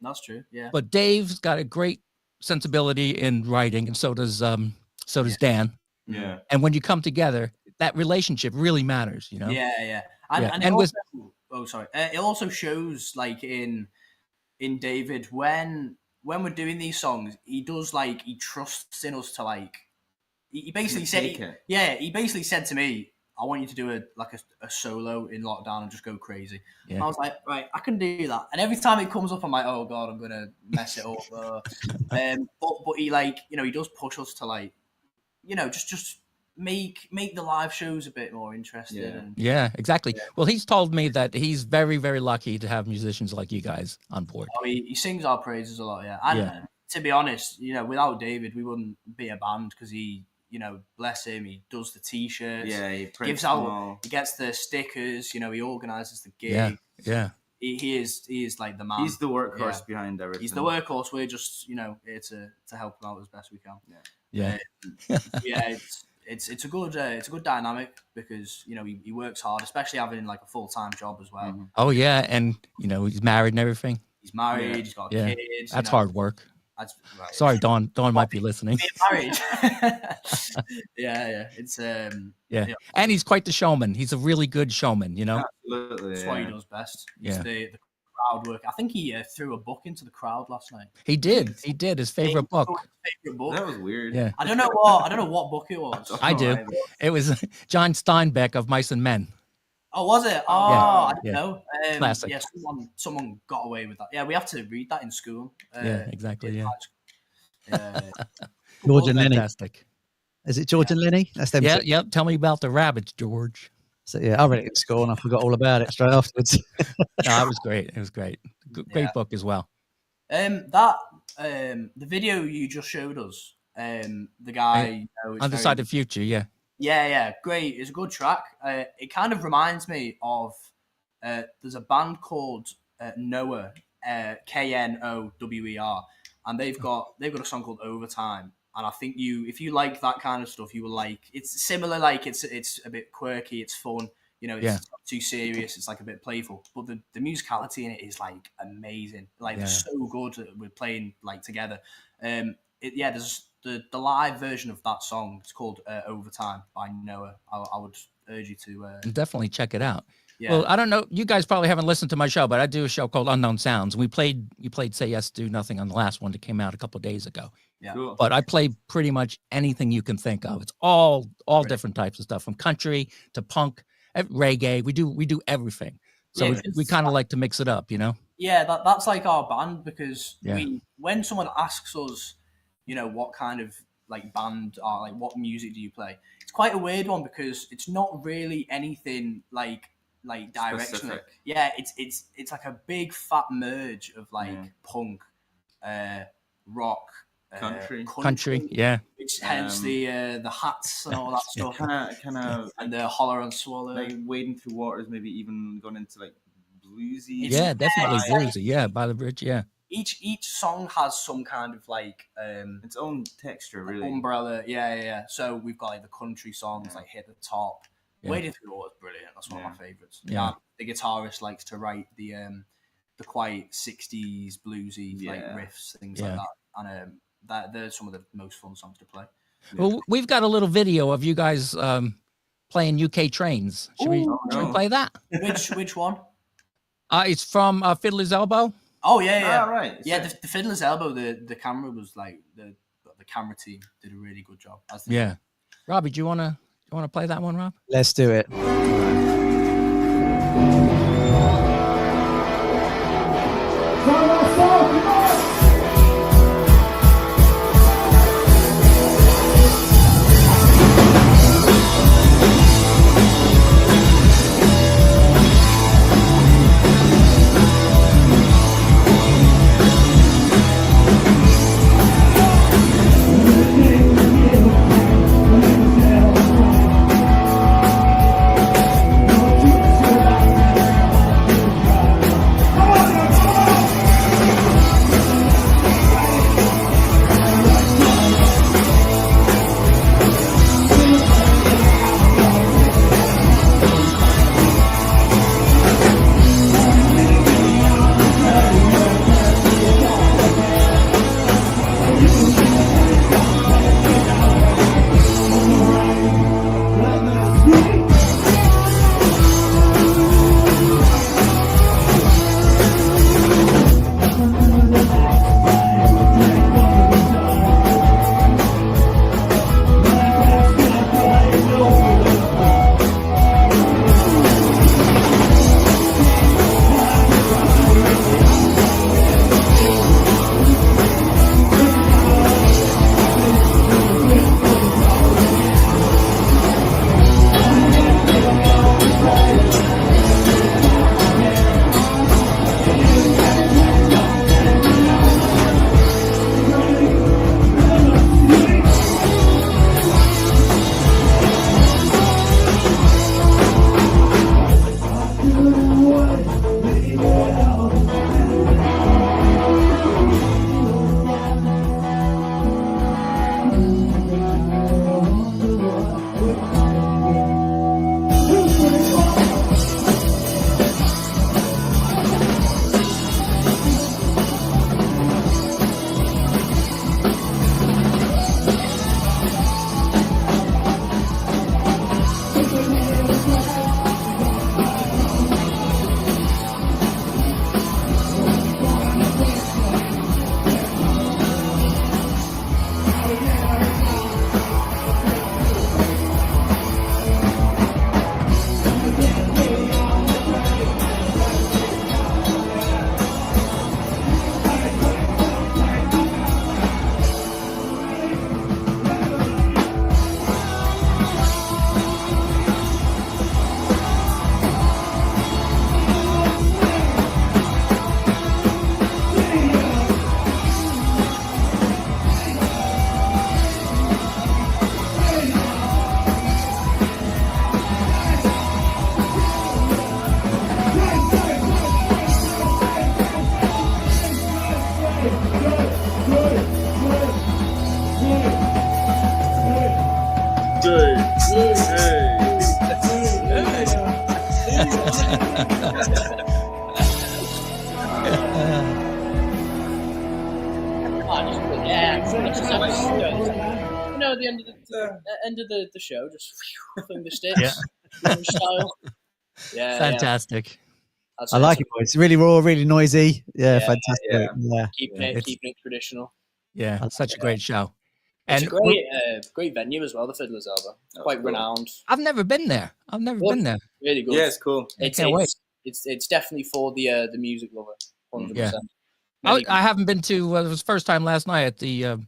F: That's true. Yeah.
B: But Dave's got a great sensibility in writing, and so does Dan.
C: Yeah.
B: And when you come together, that relationship really matters,
F: Yeah. And it also shows like in David when we're doing these songs, he does like he trusts in us to like. He basically he basically said to me, I want you to do a solo in lockdown and just go crazy. Yeah. And I was like, right, I can do that. And every time it comes up, I'm like, oh God, I'm going to mess it up. But he he does push us to like, just make the live shows a bit more interesting.
B: Yeah, exactly. Yeah. Well, he's told me that he's very, very lucky to have musicians like you guys on board.
F: Oh, he sings our praises a lot, yeah. And to be honest, without David, we wouldn't be a band because he, bless him, he does the t-shirts.
C: Yeah, he
F: gives out, he gets the stickers, he organizes the gig.
B: Yeah.
F: He is like the man.
C: He's the workhorse behind everything.
F: He's the workhorse. We're just, here to help him out as best we can.
B: Yeah.
F: It's a good dynamic because he works hard, especially having like a full-time job as well.
B: Mm-hmm. Oh yeah, and he's married and everything.
F: He's married. He's got kids.
B: That's hard work.
F: That's right.
B: Sorry, Dawn might be listening.
F: Being married. Yeah. It's
B: and he's quite the showman. He's a really good showman.
C: Absolutely.
F: That's what he does best. It's the crowd work. I think he threw a book into the crowd last night.
B: He did. His favorite book.
C: That was weird.
B: Yeah.
F: I don't know what book it was.
B: I do. It was John Steinbeck of Mice and Men.
F: Oh, was it? Oh, I don't know.
B: Classic.
F: Yeah, someone got away with that. Yeah, we have to read that in school.
B: Exactly. Yeah.
A: George and Lenny.
B: Fantastic.
A: Is it George and Lenny? That's them.
B: Yeah. Tell me about the rabbits, George.
A: So I read it in school and I forgot all about it straight afterwards.
B: No, it was great. It was great. Great book as well.
F: The video you just showed us, the guy
B: Undecided Future, yeah.
F: Yeah, great. It's a good track. It kind of reminds me of there's a band called Noah, Knower, and they've got a song called Overtime. And I think if you like that kind of stuff, you will like. It's similar, like it's a bit quirky, it's fun. It's not too serious. It's like a bit playful, but the musicality in it is like amazing. Like they're so good that we're playing like together. There's the live version of that song. It's called Overtime by Noah. I would urge you to
B: definitely check it out.
F: Yeah.
B: Well, I don't know. You guys probably haven't listened to my show, but I do a show called Unknown Sounds. You played Say Yes, Do Nothing on the last one that came out a couple of days ago.
F: Yeah.
C: Cool.
B: But I play pretty much anything you can think of. It's all different types of stuff, from country to punk, reggae. We do everything. So we kind of like to mix it up,
F: Yeah, that's like our band because when someone asks us, what kind of like band or like what music do you play? It's quite a weird one because it's not really anything like directional.
C: Specific.
F: Yeah, it's like a big fat merge of like punk, rock,
B: country, yeah.
F: Which hence the hats and all that stuff.
C: Kind of
F: and the holler and swallow.
C: Like wading through waters, maybe even gone into like bluesy.
B: Yeah, definitely bluesy. Yeah, by the bridge. Yeah.
F: Each song has some kind of like
C: its own texture, really.
F: Umbrella. Yeah. So we've got like the country songs like Hit the Top. Yeah. Wading Through the Water is brilliant. That's one of my favorites.
B: Yeah.
F: The guitarist likes to write the quite 60s bluesy like riffs, things like that. And they're some of the most fun songs to play.
B: Well, we've got a little video of you guys playing UK Trains. Should we play that?
F: Which one?
B: It's from Fiddler's Elbow.
F: Oh yeah.
C: Oh, right.
F: Yeah, the Fiddler's Elbow. The camera was like the camera team did a really good job.
B: Yeah. Robbie, do you want to play that one, Rob?
A: Let's do it.
F: the end of the show, just finger sticks, style. Yeah,
B: fantastic.
A: I like it. It's really raw, really noisy. Yeah, fantastic. Yeah.
F: Keeping it traditional.
B: Yeah, such a great show.
F: It's
B: And
F: a great venue as well, the Fiddler's Elbow. It's quite renowned.
B: I've never been there. Been there.
F: Really good.
C: Yeah, it's cool.
F: It's definitely for the music lover. 100%.
B: Yeah. I haven't been to. It was first time last night at the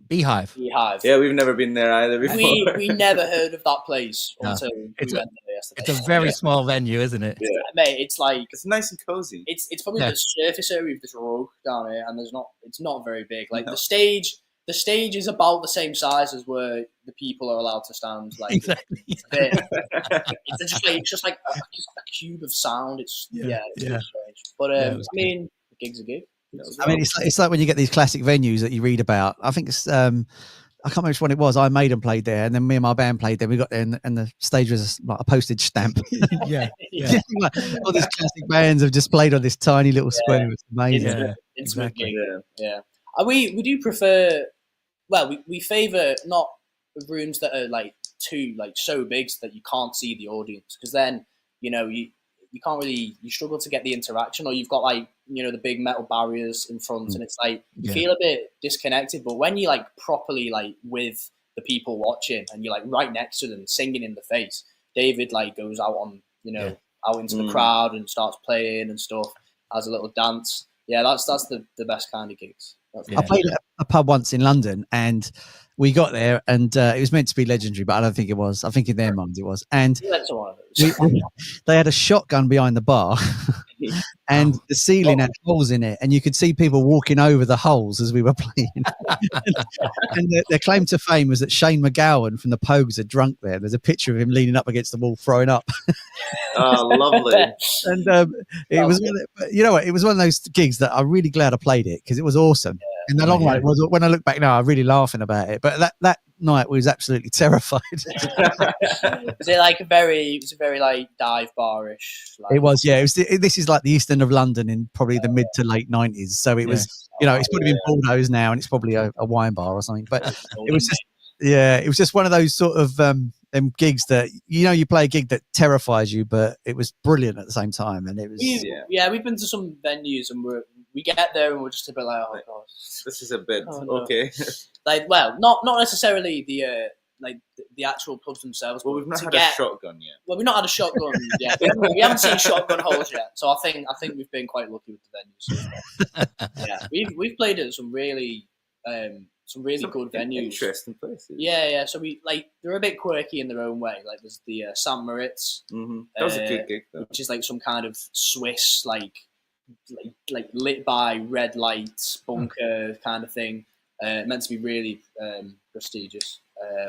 B: Beehive.
F: Yeah,
C: we've never been there either before.
F: We never heard of that place until we went there yesterday.
B: It's a very small venue, isn't it?
F: Yeah. Mate, it's like
C: it's nice and cozy.
F: It's probably the surface area of this rug down here, and it's not very big. Like the stage is about the same size as where the people are allowed to stand. Like
B: exactly.
F: It's just like a cube of sound. It's strange. But I mean, the gig's a gig.
A: I mean, it's like when you get these classic venues that you read about. I think it's I can't remember which one it was. I made and played there, and then me and my band played there. We got there, and the stage was like a postage stamp.
B: Yeah.
A: Like, all these classic bands have just played on this tiny little square. It's amazing.
F: It's exactly. Yeah. We do prefer. Well, we favour not rooms that are like too so big so that you can't see the audience, because then you can't really, you struggle to get the interaction, or you've got the big metal barriers in front, and it's like you feel a bit disconnected. But when you properly with the people watching, and you're right next to them, singing in the face, David goes out on out into the crowd and starts playing and stuff, has a little dance. Yeah, that's the best kind of gigs.
A: I played at a pub once in London, and we got there, and it was meant to be legendary, but I don't think it was. I think in their minds it was. And they had a shotgun behind the bar, and the ceiling had holes in it, and you could see people walking over the holes as we were playing. And their claim to fame was that Shane McGowan from the Pogues had drunk there. There's a picture of him leaning up against the wall, throwing up.
C: Oh, lovely.
A: And it was, it was one of those gigs that I'm really glad I played it, because it was awesome. In the long run, it was, when I look back now, I'm really laughing about it. But that night was absolutely terrified.
F: Was it a very dive bar-ish?
A: It was, yeah. This is like the East End of London in probably the mid to late 90s. So it was, it's probably been Bordeaux's now, and it's probably a wine bar or something. But it was just, it was just one of those sort of them gigs that you play a gig that terrifies you, but it was brilliant at the same time. And it was
F: we've been to some venues, and we get there and we're just a bit like, oh god,
C: this is a bit okay.
F: Not necessarily the actual pubs themselves.
C: Well, we've not had a shotgun yet.
F: Well, we've not had a shotgun yet. We haven't seen shotgun holes yet, so I think we've been quite lucky with the venues. We've played at some really good venues,
C: interesting places.
F: Yeah. So they're a bit quirky in their own way. There's the St. Moritz.
C: Mm-hmm. That was a good gig, though.
F: Which is some kind of Swiss lit by red lights bunker kind of thing. Meant to be really prestigious.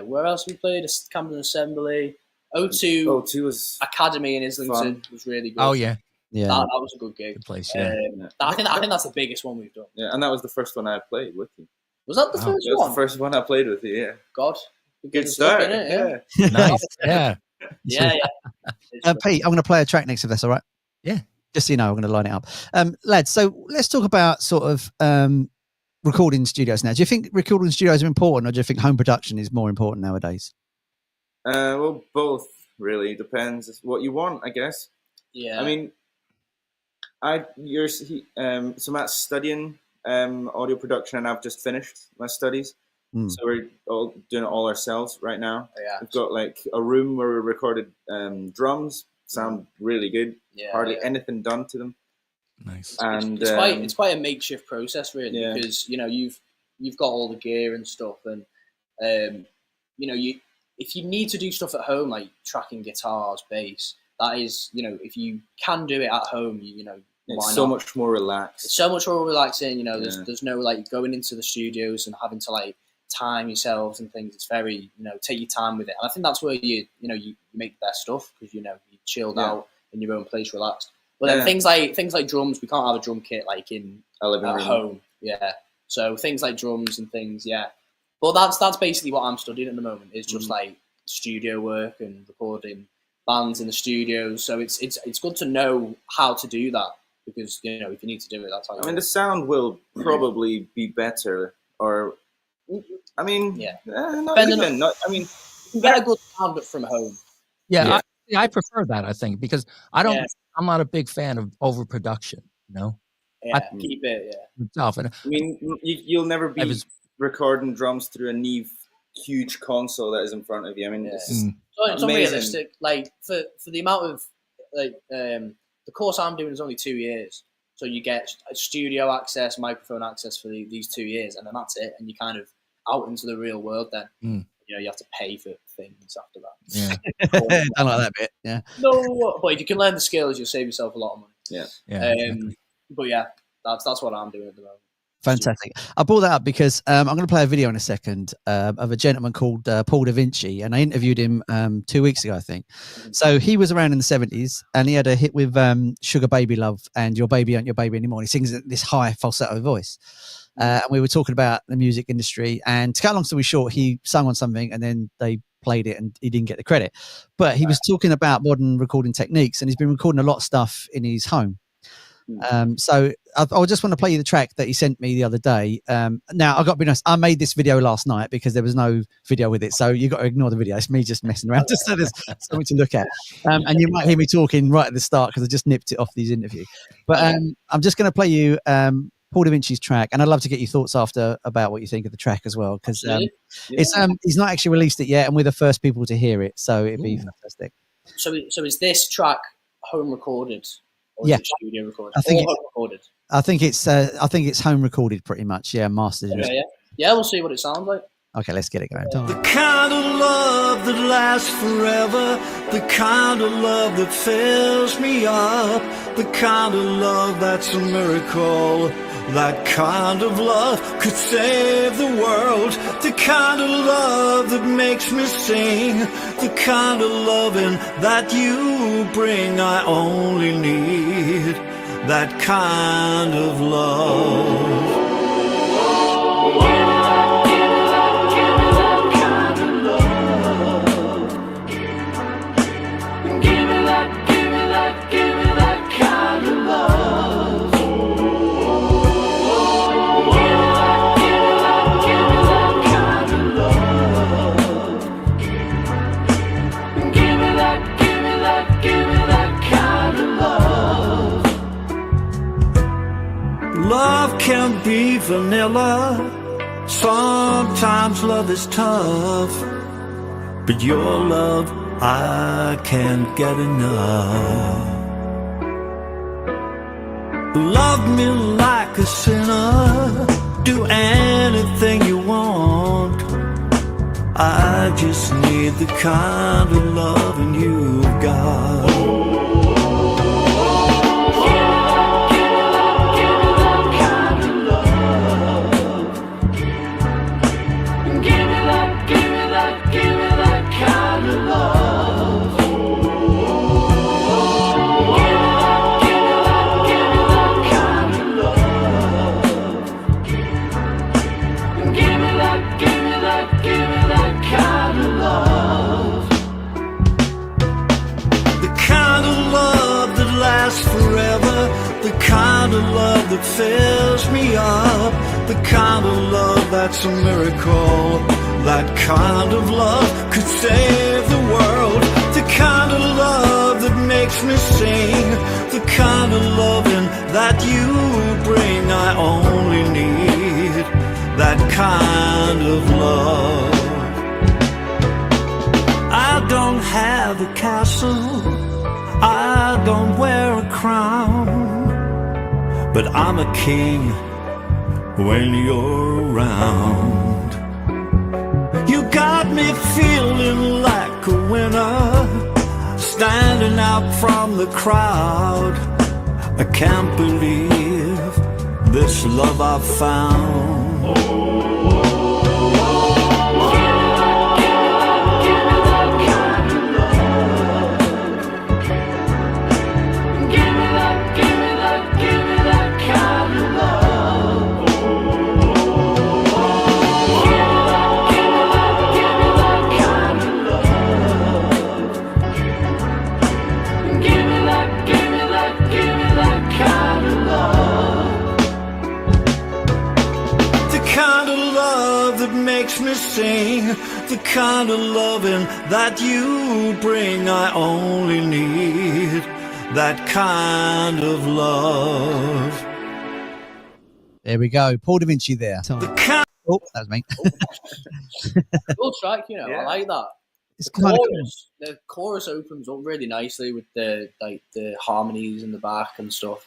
F: Where else we played? Camden Assembly. O2
C: was
F: Academy in Islington was really good.
B: Oh yeah.
F: That was a good gig.
B: Good place. Yeah.
F: I think that's the biggest one we've done.
C: Yeah, and that was the first one I played with you.
F: Was that the first one?
C: It was the first one I played with you. Yeah.
F: God.
C: Good start.
F: It,
C: yeah.
B: Nice. Yeah.
A: Pete, I'm going to play a track next, if that's all right.
B: Yeah.
A: Just so you know, I'm going to line it up. Lads, so let's talk about sort of recording studios now. Do you think recording studios are important, or do you think home production is more important nowadays?
C: Well, both, really. Depends. It's what you want, I guess.
F: Yeah.
C: I mean, so Matt's studying audio production, and I've just finished my studies. So we're all doing it all ourselves right now.
F: Yeah.
C: We've got a room where we recorded drums. Sound really good. Hardly anything done to them.
B: Nice.
C: And
F: it's quite a makeshift process, really, because you've got all the gear and stuff, and if you need to do stuff at home, like tracking guitars, bass, that is, if you can do it at home,
C: it's so much more relaxed.
F: It's so much more relaxing. There's no going into the studios and having to time yourselves and things. It's very take your time with it, and I think that's where you make the best stuff, because you're chilled out in your own place, relaxed. But then things like drums, we can't have a drum kit in at home. Yeah, so things like drums and things. Yeah, but that's basically what I'm studying at the moment. Is just studio work and recording bands in the studios. So it's good to know how to do that, because if you need to do it, that's how.
C: The sound will probably be better, or I mean, not
F: Depending
C: even. Not, I mean,
F: You can get a good sound from home.
B: Yeah, I prefer that. I think because I don't.
F: Yeah.
B: I'm not a big fan of overproduction. You know.
F: Yeah, keep it. Yeah.
B: Itself. And
C: I mean, you'll never be recording drums through a Neve huge console that is in front of you. I mean, it's
F: unrealistic. Like for the amount of the course I'm doing is only 2 years, so you get studio access, microphone access for these 2 years, and then that's it. And you kind of out into the real world. Then you have to pay for things after that.
A: Yeah, I like that bit. Yeah.
F: No, but if you can learn the skills, you'll save yourself a lot of money.
C: Yeah.
B: Exactly.
F: But yeah, that's what I'm doing at the moment.
A: Fantastic. I brought that up because I'm going to play a video in a second of a gentleman called Paul Da Vinci, and I interviewed him 2 weeks ago, I think. So he was around in the 70s, and he had a hit with Sugar Baby Love and Your Baby Ain't Your Baby Anymore. And he sings this high falsetto voice. And we were talking about the music industry, and to cut a long story short, he sung on something and then they played it and he didn't get the credit. But he was talking about modern recording techniques, and he's been recording a lot of stuff in his home. So I just want to play you the track that he sent me the other day. Now I've got to be honest, I made this video last night because there was no video with it, so you got to ignore the video. It's me just messing around just so there's something to look at. And you might hear me talking right at the start because I just nipped it off these interview. But I'm just going to play you Paul Da Vinci's track, and I'd love to get your thoughts after about what you think of the track as well, because it's he's not actually released it yet, and we're the first people to hear it, so it'd be fantastic.
F: So is this track home recorded? Or is it studio recorded?
A: I think
F: home recorded.
A: I think it's home recorded pretty much. Yeah, mastered.
F: Yeah. We'll see what it sounds like.
A: Okay, let's get it going.
G: The kind of love that lasts forever, the kind of love that fills me up, the kind of love that's a miracle. That kind of love could save the world. The kind of love that makes me sing. The kind of loving that you bring. I only need that kind of love. Love can be vanilla. Sometimes love is tough, but your love, I can't get enough. Love me like a sinner. Do anything you want. I just need the kind of loving you've got. That fills me up, the kind of love that's a miracle. That kind of love could save the world. The kind of love that makes me sing. The kind of loving that you bring. I only need that kind of love. I don't have a castle, I don't wear a crown, but I'm a king when you're around. You got me feeling like a winner, standing out from the crowd. I can't believe this love I've found. makes me sing. The kind of loving that you bring, I only need that kind of love.
A: There we go. Paul Da Vinci there.
G: The kind
A: Oh, that was me.
F: Good track, you know.
C: Yeah.
F: I like that.
A: It's
F: The
A: kind of
F: chorus, the chorus opens up really nicely with the harmonies in the back and stuff.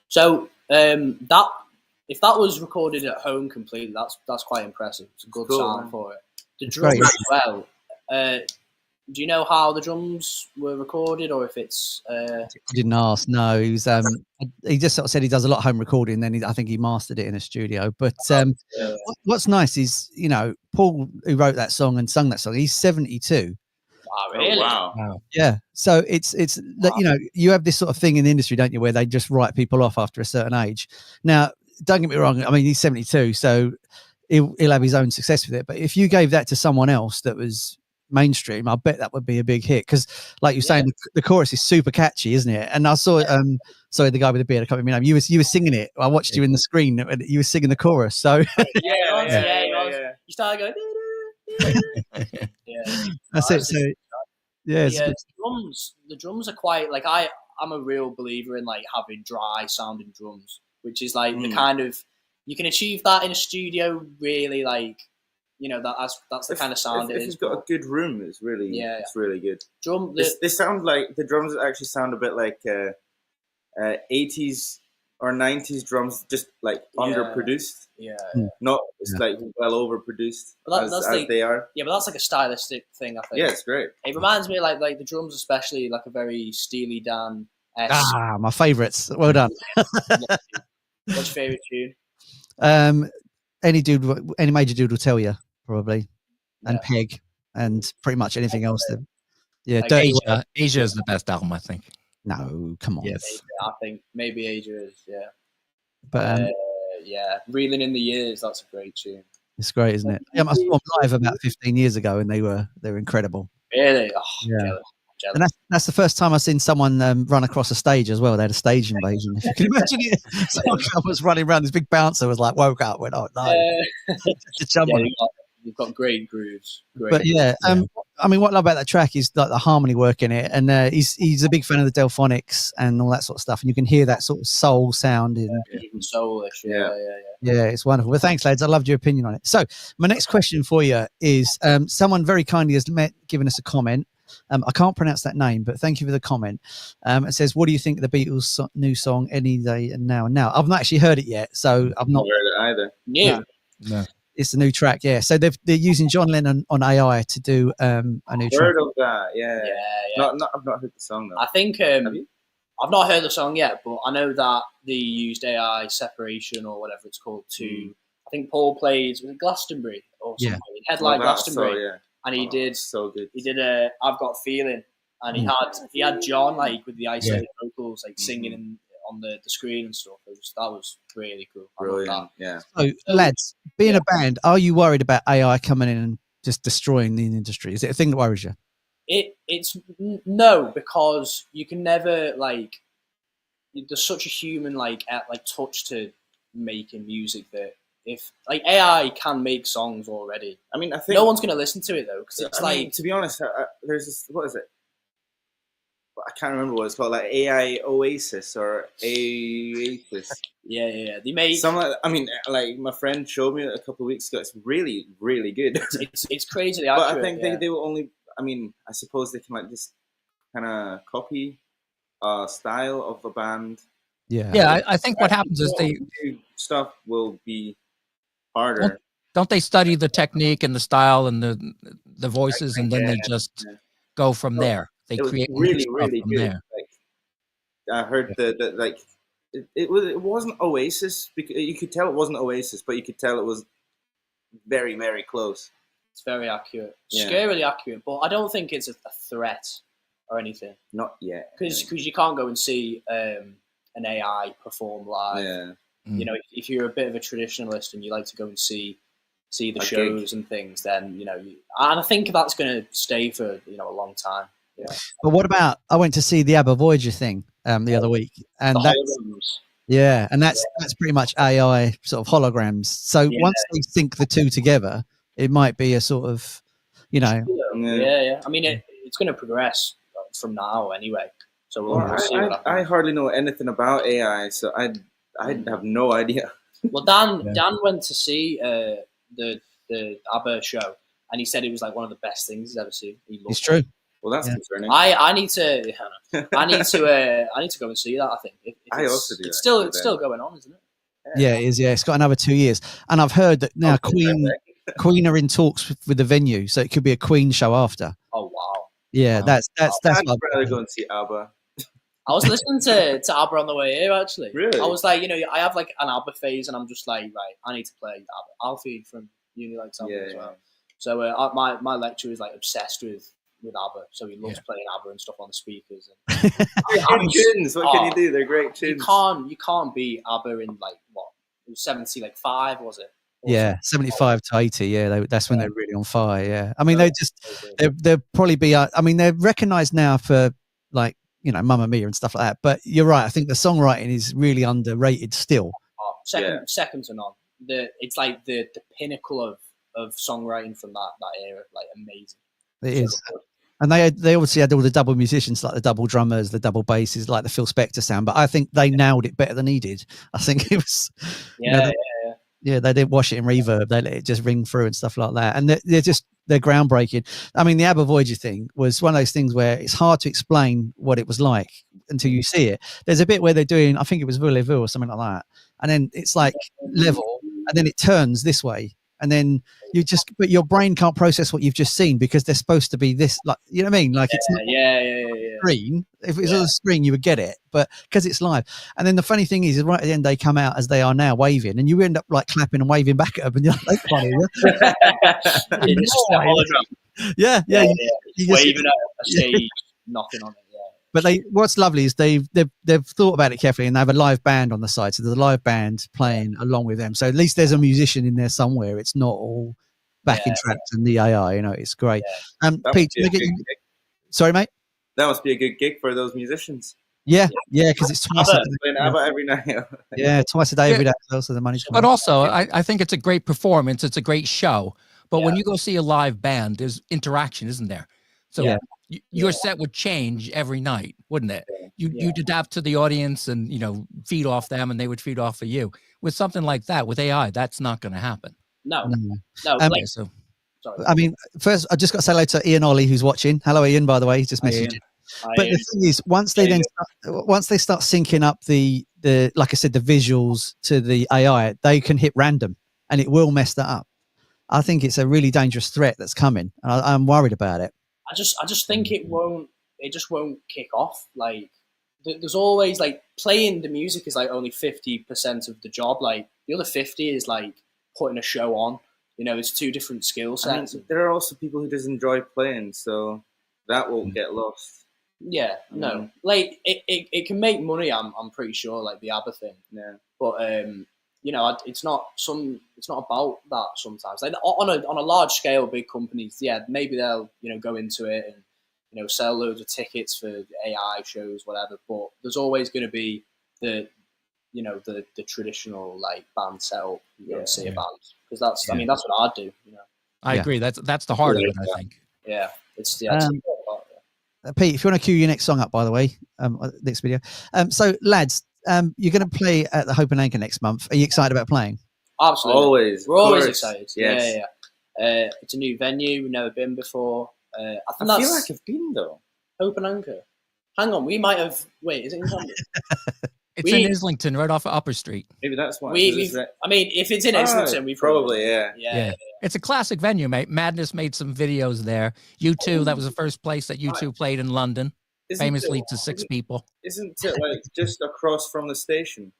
F: So that if that was recorded at home completely, that's quite impressive. It's a good
C: Cool,
F: sound
C: man.
F: for it. The
A: It's
F: drums
A: great.
F: as well. Do you know how the drums were recorded, or if it's?
A: I didn't ask. No, he was. He just sort of said he does a lot of home recording. Then I think he mastered it in a studio. But what's nice is, you know, Paul, who wrote that song and sung that song, he's 72.
F: Oh, really?
C: Oh, wow.
A: Yeah. So it's that, you know, you have this sort of thing in the industry, don't you, where they just write people off after a certain age. Now, don't get me wrong. I mean, he's 72, so he'll have his own success with it. But if you gave that to someone else that was mainstream, I bet that would be a big hit, because like you're saying, the chorus is super catchy, isn't it? And I saw sorry, the guy with the beard, I can't remember his name. You were singing it. I watched you in the screen and you were singing the chorus. So
F: Yeah. You started going. Yeah,
A: that's it. So yeah,
F: the drums are quite like I'm a real believer in like having dry sounding drums, which is like the kind of, you can achieve that in a studio really, like, you know, that's the kind of sound
C: if
F: it is.
C: you've got a good room, it's really good. They sound like, the drums actually sound a bit like 80s or 90s drums, just like underproduced. Not like well overproduced as they are.
F: Yeah, but that's like a stylistic thing, I think.
C: Yeah, it's great.
F: It reminds me like the drums, especially like a very Steely Dan.
A: my favourites. Well done.
F: What's your favourite tune?
A: Any major dude will tell you, probably, and Peg, and pretty much anything else. Yeah,
F: Like
A: Dirty
B: Asia, Asia is the best album, I think.
A: No, come on.
B: Yes.
F: I think maybe Asia is,
A: But
F: Reeling in the Years, that's a great tune.
A: it's great, isn't it? Yeah, I saw them live about 15 years ago, and they were incredible.
F: Really? Oh,
A: Yeah.
F: jealous.
A: And that's the first time I've seen someone run across a stage as well. They had a stage invasion. If you can imagine it, someone was running around. This big bouncer was like, woke up, went, oh no, to jump on it.
F: You've got great grooves.
A: But yeah, I mean, what I love about that track is like the harmony work in it, and he's a big fan of the Delphonics and all that sort of stuff, and you can hear that sort of soul sound in.
F: Even soulish.
A: Yeah, it's wonderful. Well, thanks, lads. I loved your opinion on it. So my next question for you is, someone very kindly has given us a comment. I can't pronounce that name, but thank you for the comment. It says, what do you think of the Beatles' new song, Any Day and Now and Now? I've not actually heard it yet, so I've not
C: heard it either.
B: No.
A: It's a new track, yeah. So they're using John Lennon on AI to do a new track.
C: Heard of that, yeah. I've not heard the song though.
F: I think
C: Have you?
F: I've not heard the song yet, but I know that they used AI separation or whatever it's called to. I think Paul played with Glastonbury or something. He headlined Glastonbury, and he did
C: so good.
F: He did a I've Got a Feeling, and he had John like with the isolated vocals like singing on the screen and stuff. That was really cool.
C: Brilliant. Yeah.
A: So, lads, being a band, are you worried about AI coming in and just destroying the industry? Is it a thing that worries you?
F: It's no, because you can never like. There's such a human like touch to making music that if like AI can make songs already.
C: I mean, I think
F: no one's gonna listen to it though, because it's
C: I mean, to be honest, there's this, what is it? I can't remember what it's called, like AI Oasis or Oasis.
F: Yeah. They made
C: some. I mean, like my friend showed me a couple of weeks ago. It's really, really good.
F: It's crazy accurate.
C: But I think they will only. I mean, I suppose they can like just kind of copy style of a band.
B: Yeah. I think what happens is
C: stuff will be harder.
B: Don't they study the technique and the style and the voices, and then they just go from there. They create
C: really
B: from
C: good.
B: there.
C: Like, I heard that like it wasn't Oasis, because you could tell it wasn't Oasis, but you could tell it was very, very close.
F: It's very accurate, scarily accurate, but I don't think it's a threat or anything.
C: Not yet,
F: because you can't go and see an AI perform live.
C: Yeah.
F: You know, if you're a bit of a traditionalist and you like to go and see the shows and things, then and I think that's going to stay for a long time. Yeah.
A: But what about, I went to see the ABBA Voyager thing the other week, and that's pretty much AI sort of holograms. So once they sync the two together, it might be a sort of, you know.
F: Yeah. I mean, it's going to progress from now anyway. So we'll see what happens.
C: I hardly know anything about AI, so I have no idea.
F: Well, Dan went to see the ABBA show, and he said it was like one of the best things he's ever seen.
A: It's true.
C: Well, that's concerning.
F: I need to go and see that. I think
C: I also do.
F: It's still going on, isn't it?
A: Yeah, it is. Yeah, it's got another 2 years, and I've heard that now Queen are in talks with the venue, so it could be a Queen show after.
F: Oh wow!
A: Yeah, that's.
C: I'd rather go and see ABBA.
F: I was listening to ABBA on the way here, actually.
C: Really?
F: I was like, I have like an ABBA phase, and I'm just like, right, I need to play ABBA. Alfie from uni likes ABBA as well. So my lecturer is like obsessed with ABBA, so he loves playing ABBA and stuff on the speakers. And
C: great tunes. What can you do? They're great tunes.
F: You can't beat ABBA in like what? It was 75, was it?
A: Yeah, 75 to 80. Yeah, that's when they're really on fire. Yeah, I mean they'll probably be. I mean they're recognised now for like, Mamma Mia and stuff like that. But you're right. I think the songwriting is really underrated still.
F: Second to none. It's like the pinnacle of songwriting from that era. Like amazing.
A: It is. And they obviously had all the double musicians, like the double drummers, the double basses, like the Phil Spector sound. But I think they nailed it better than he did. I think it was. Yeah, they didn't wash it in reverb. They let it just ring through and stuff like that. And they're groundbreaking. I mean, the ABBA Voyager thing was one of those things where it's hard to explain what it was like until you see it. There's a bit where they're doing, I think it was Voulez-Vous or something like that. And then it's like level, and then it turns this way. And then but your brain can't process what you've just seen because they're supposed to be this, like, you know what I mean? Like it's not screen. If it was on the screen, you would get it, but because it's live. And then the funny thing is right at the end, they come out as they are now, waving, and you end up like clapping and waving back at them, and you're like, funny. Yeah.
F: You waving at a stage, knocking on it.
A: But what's lovely is they've thought about it carefully, and they have a live band on the side. So there's a live band playing along with them. So at least there's a musician in there somewhere. It's not all backing tracks and the AI. It's great. Pete, sorry, mate.
C: That must be a good gig for those musicians.
A: Yeah, because it's twice a day.
C: Playing ABBA every night.
A: Yeah, twice a day, every day. Also, the money's.
B: But also, I think it's a great performance. It's a great show. But when you go see a live band, there's interaction, isn't there? So your set would change every night, wouldn't it? You'd adapt to the audience and, feed off them, and they would feed off of you. With something like that, with AI, that's not going to happen.
F: No.
B: Sorry.
F: I
A: mean, first, I just got to say hello to Ian Ollie, who's watching. Hello, Ian, by the way. He's just messaged you. But the thing is, once they start syncing up the like I said, the visuals to the AI, they can hit random, and it will mess that up. I think it's a really dangerous threat that's coming, and I'm worried about it.
F: I just think it just won't kick off. Like there's always like playing the music is like only 50% of the job. Like the other 50 is like putting a show on. It's two different skill sets.
C: I mean, there are also people who just enjoy playing, so that won't get lost.
F: Yeah, no, like it can make money. I'm pretty sure, like the ABBA thing.
C: Yeah,
F: but it's not about that sometimes. Like on a large scale, big companies, maybe they'll go into it and sell loads of tickets for AI shows, whatever. But there's always going to be the traditional like band setup. You go and see a band because that's that's what I'd do.
B: I agree. That's the heart of it. I think.
F: Yeah, it's
A: Pete, if you want to cue your next song up, by the way, next video. So lads, you're going to play at the Hope and Anchor next month. Are you excited about playing?
F: Absolutely. We're always excited. Yes. Yeah. It's a new venue. We've never been before. I feel like I've been though. Hope and Anchor. Hang on, we might have. Wait, is it in Camden?
B: It's in Islington, right off of Upper Street.
C: Maybe that's why.
F: I mean, if it's in Islington, we
C: probably.
F: Yeah.
B: It's a classic venue, mate. Madness made some videos there. U2, that was the first place that U2 played in London, famously to 6 people.
C: Isn't it like just across from the station?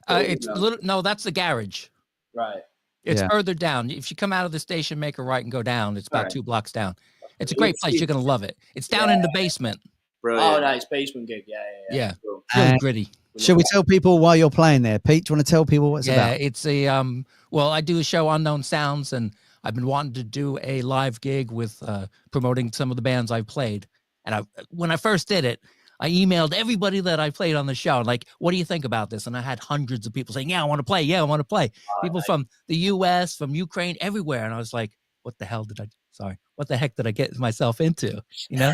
B: It's little. No, that's the garage.
F: Right.
B: It's further down. If you come out of the station, make a right and go down. It's about 2 blocks down. It's a great place. You're gonna love it. It's down in the basement.
C: Brilliant.
F: Oh, nice basement gig. Yeah.
B: Cool. Really gritty.
A: Should we tell people why you're playing there, Pete? Do you want to tell people what it's about?
B: Yeah, it's a well, I do a show, Unknown Sounds, and I've been wanting to do a live gig with promoting some of the bands I've played. And when I first did it, I emailed everybody that I played on the show, like, what do you think about this? And I had hundreds of people saying, yeah, I want to play. Yeah, I want to play. People from the US, from Ukraine, everywhere. And I was like, what the heck did I get myself into? You know?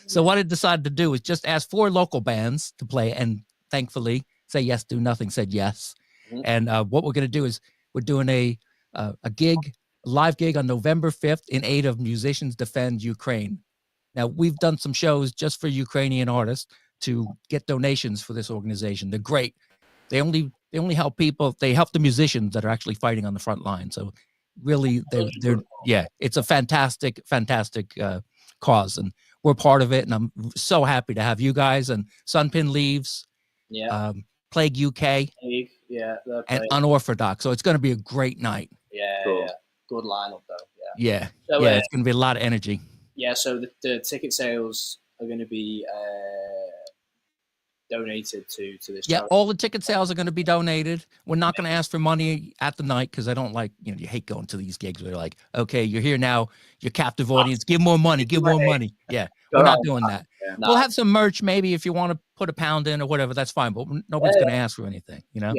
B: So what I decided to do was just ask 4 local bands to play, and thankfully Say Yes, Do Nothing said yes. And what we're going to do is we're doing a live gig on November 5th in aid of Musicians Defend Ukraine. Now, we've done some shows just for Ukrainian artists to get donations for this organization. They're great. They only help people. They help the musicians that are actually fighting on the front line. So really, it's a fantastic cause, and we're part of it. And I'm so happy to have you guys and Sunpin Leaves, Plague UK, and Unorthodox. So it's going to be a great night.
F: Yeah, good lineup though.
B: Yeah,
F: So,
B: it's going to be a lot of energy.
F: Yeah, so the ticket sales are going to be donated to this.
B: Yeah,
F: charity.
B: all the ticket sales are going to be donated. We're not going to ask for money at the night because I don't like, you hate going to these gigs where they're like, okay, you're here now, you're captive audience, give more money, give more money. Yeah, we're not doing that.
F: Yeah.
B: We'll have some merch maybe if you want to put £1 in or whatever, that's fine, but nobody's going to ask for anything, you know?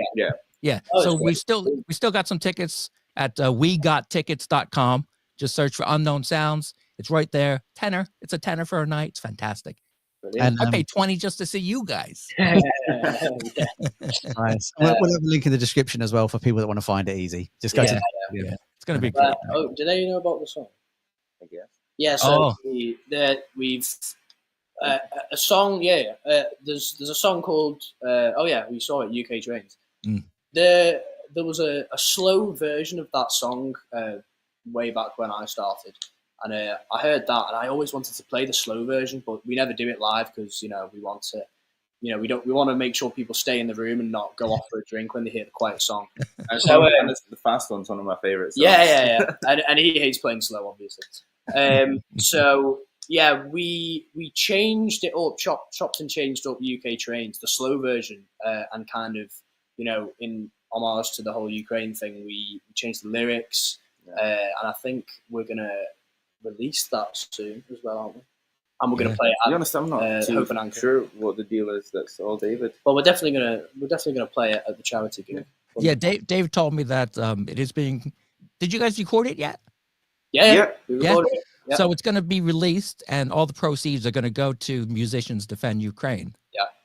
B: Yeah. So we still got some tickets at wegottickets.com. Just search for Unknown Sounds. It's right there. Tenner. It's a tenner for a night. It's fantastic. And I paid 20 just to see you guys.
A: Nice. We'll have a link in the description as well for people that want to find it easy. Just go to
B: It's going to be great.
F: Do they know about the song?
C: I guess.
F: Yeah, so we've a song. There's a song called we saw it, UK Trains. There was a slow version of that song way back when I started, and I heard that, and I always wanted to play the slow version, but we never do it live because we want to, we want to make sure people stay in the room and not go off for a drink when they hear the quiet song.
C: And so the fast one's one of my favorites.
F: Yeah. And he hates playing slow, obviously. So yeah, we changed it up, chopped and changed up UK Trains, the slow version, and kind of, in homage to the whole Ukraine thing, we changed the lyrics, and I think we're gonna release that soon as well, aren't we? And we're gonna play it.
C: To be honest, I'm not too sure what the deal is. That's all David.
F: Well, we're definitely gonna play it at the charity gig.
B: Yeah, Dave told me that it is being. Did you guys record it yet?
F: Yeah. We recorded it. Yeah.
B: So it's going to be released, and all the proceeds are going to go to Musicians Defend Ukraine.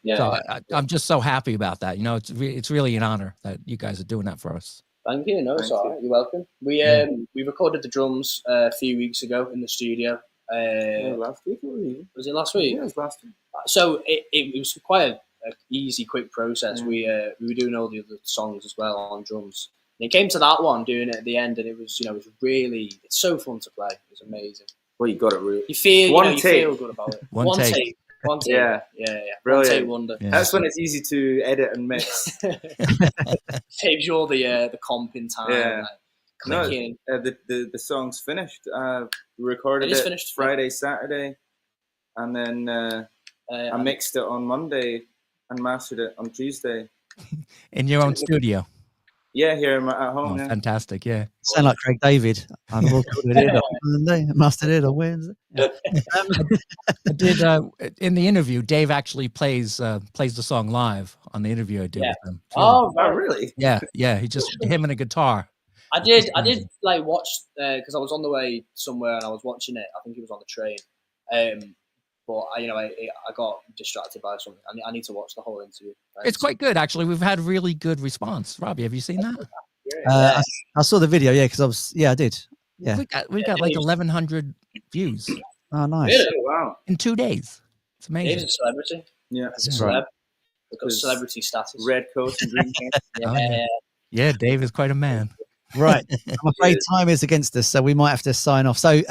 F: Yeah.
B: So I'm just so happy about that. It's really an honor that you guys are doing that for us.
F: Thank you. No, it's all right. You're welcome. We recorded the drums a few weeks ago in the studio.
C: Last week,
F: was it last week?
C: Yeah, it was last week.
F: So it was quite an easy, quick process. We were doing all the other songs as well on drums. And it came to that one, doing it at the end, and it was, it was really, it's so fun to play. It was amazing.
C: Well, you got it really.
F: You feel good about it.
B: One take.
F: Yeah.
C: Brilliant.
F: 1 take wonder.
C: Yeah. That's when it's easy to edit and mix.
F: Saves you all the comping time.
C: Yeah.
F: Clicking.
C: No, the song's finished. We recorded it finished Friday, Saturday, and then I mixed it on Monday and mastered it on Tuesday.
B: In your own studio?
C: Yeah, here at home.
B: Oh, fantastic, yeah.
A: Sound like Craig David. I recorded it on Monday, mastered it on Wednesday. Yeah.
B: I did, in the interview, Dave actually plays the song live on the interview I did with him.
F: Oh, really?
B: Yeah, he just, him and a guitar.
F: I did like watch, because I was on the way somewhere and I was watching it. I think it was on the train. But I got distracted by something. I need to watch the whole interview. Right?
B: It's quite good, actually. We've had really good response. Robbie, have you seen that?
A: I saw the video, because I did. Yeah,
B: we got like 1,100 views.
A: Oh, nice!
F: Really?
C: Wow!
B: In 2 days, it's amazing.
F: Dave's a celebrity.
C: Yeah,
F: it's a celeb. Because celebrity status.
C: Red coat and green hair.
B: Yeah, Dave is quite a man.
A: Right. I'm afraid time is against us, so we might have to sign off. So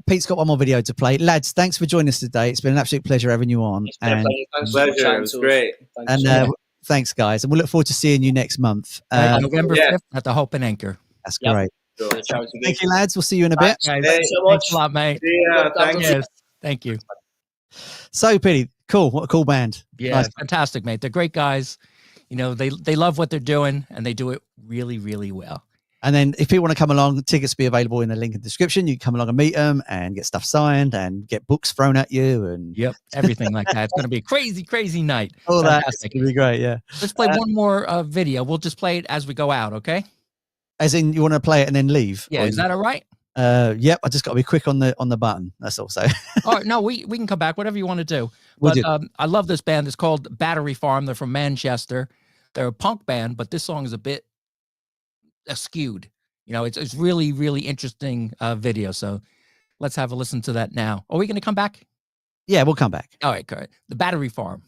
A: Pete's got one more video to play. Lads, thanks for joining us today. It's been an absolute pleasure having you on.
F: It's been a pleasure.
C: It was great.
A: Thanks, guys. And we'll look forward to seeing you next month.
B: November 5th at the Hope and Anchor.
A: That's great.
C: Cool.
A: Thank you, lads. We'll see you in a bit.
B: Guys.
F: Thanks so much.
B: Thanks a lot, mate. Thank you.
A: So, Pete, cool. What a cool band.
B: Yeah,
A: nice.
B: Fantastic, mate. They're great guys. They love what they're doing, and they do it really, really well.
A: And then if people want to come along, tickets will be available in the link in the description. You can come along and meet them and get stuff signed and get books thrown at you. And
B: everything like that. It's going to be a crazy, crazy night.
A: All that. It's going to be great, yeah.
B: Let's play one more video. We'll just play it as we go out, okay?
A: As in, you want to play it and then leave?
B: Yeah, is that all right?
A: Yep, I just got to be quick on the button. That's all. So,
B: all right, no, we can come back, whatever you want to do.
A: We'll
B: But
A: do.
B: I love this band. It's called Battery Farm. They're from Manchester. They're a punk band, but this song is a bit skewed. You know, it's really, really interesting video. So let's have a listen to that now. Are we going to come back?
A: Yeah, we'll come back.
B: All right, correct. The Battery Farm.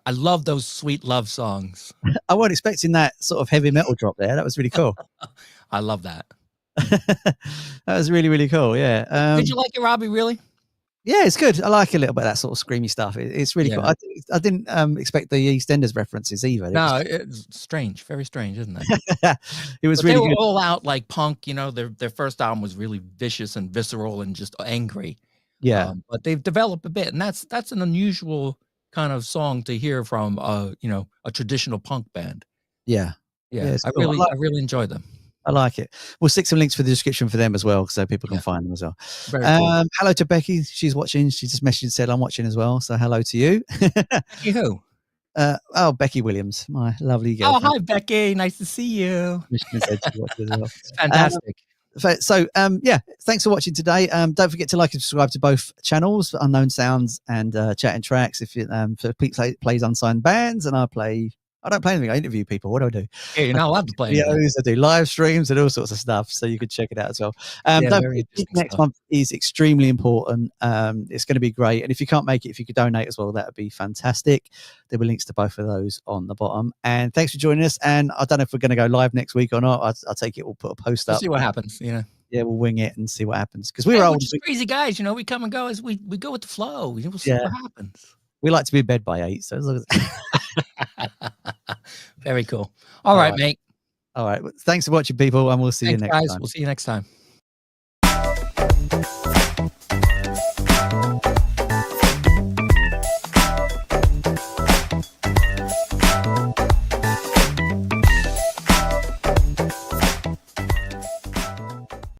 B: I love those sweet love songs.
A: I wasn't expecting that sort of heavy metal drop there. That was really cool.
B: I love that.
A: That was really, really cool. Yeah.
B: Did you like it, Robbie? Really?
A: Yeah, it's good. I like a little bit of that sort of screamy stuff. It's really cool. I didn't expect the EastEnders references either.
B: No, it's strange. Very strange, isn't it?
A: It was
B: but
A: really
B: they were
A: good.
B: all out like punk. You know, their first album was really vicious and visceral and just angry.
A: Yeah.
B: But they've developed a bit, and that's an unusual kind of song to hear from a traditional punk band.
A: Yeah.
B: Yeah, I really enjoyed them.
A: I like it. We'll stick some links for the description for them as well, so people can find them as well.
B: Very cool.
A: Hello to Becky. She's watching. She just messaged and said, I'm watching as well. So hello to you.
B: Becky who?
A: Becky Williams, my lovely girl.
B: Oh, hi, Becky. Nice to see you.
A: Said she watched as well.
B: It's fantastic.
A: Yeah, thanks for watching today. Don't forget to like and subscribe to both channels, Unknown Sounds and Chatting Tracks. If you for Pete plays unsigned bands, and I don't play anything. I interview people. What do I do?
B: Yeah, you're not allowed to play
A: videos. I do live streams and all sorts of stuff. So you could check it out as well. Next month is extremely important. It's going to be great. And if you can't make it, if you could donate as well, that would be fantastic. There will be links to both of those on the bottom. And thanks for joining us. And I don't know if we're going to go live next week or not. I'll take it. We'll put a post up.
B: See what happens. Yeah,
A: we'll wing it and see what happens. Because we're old,
B: just crazy guys. We come and go as we go with the flow. We'll see what happens.
A: We like to be in bed by 8. So as long as
B: very cool. All right, mate.
A: All right. Thanks for watching, people, and we'll see you next time.
B: We'll see you next time.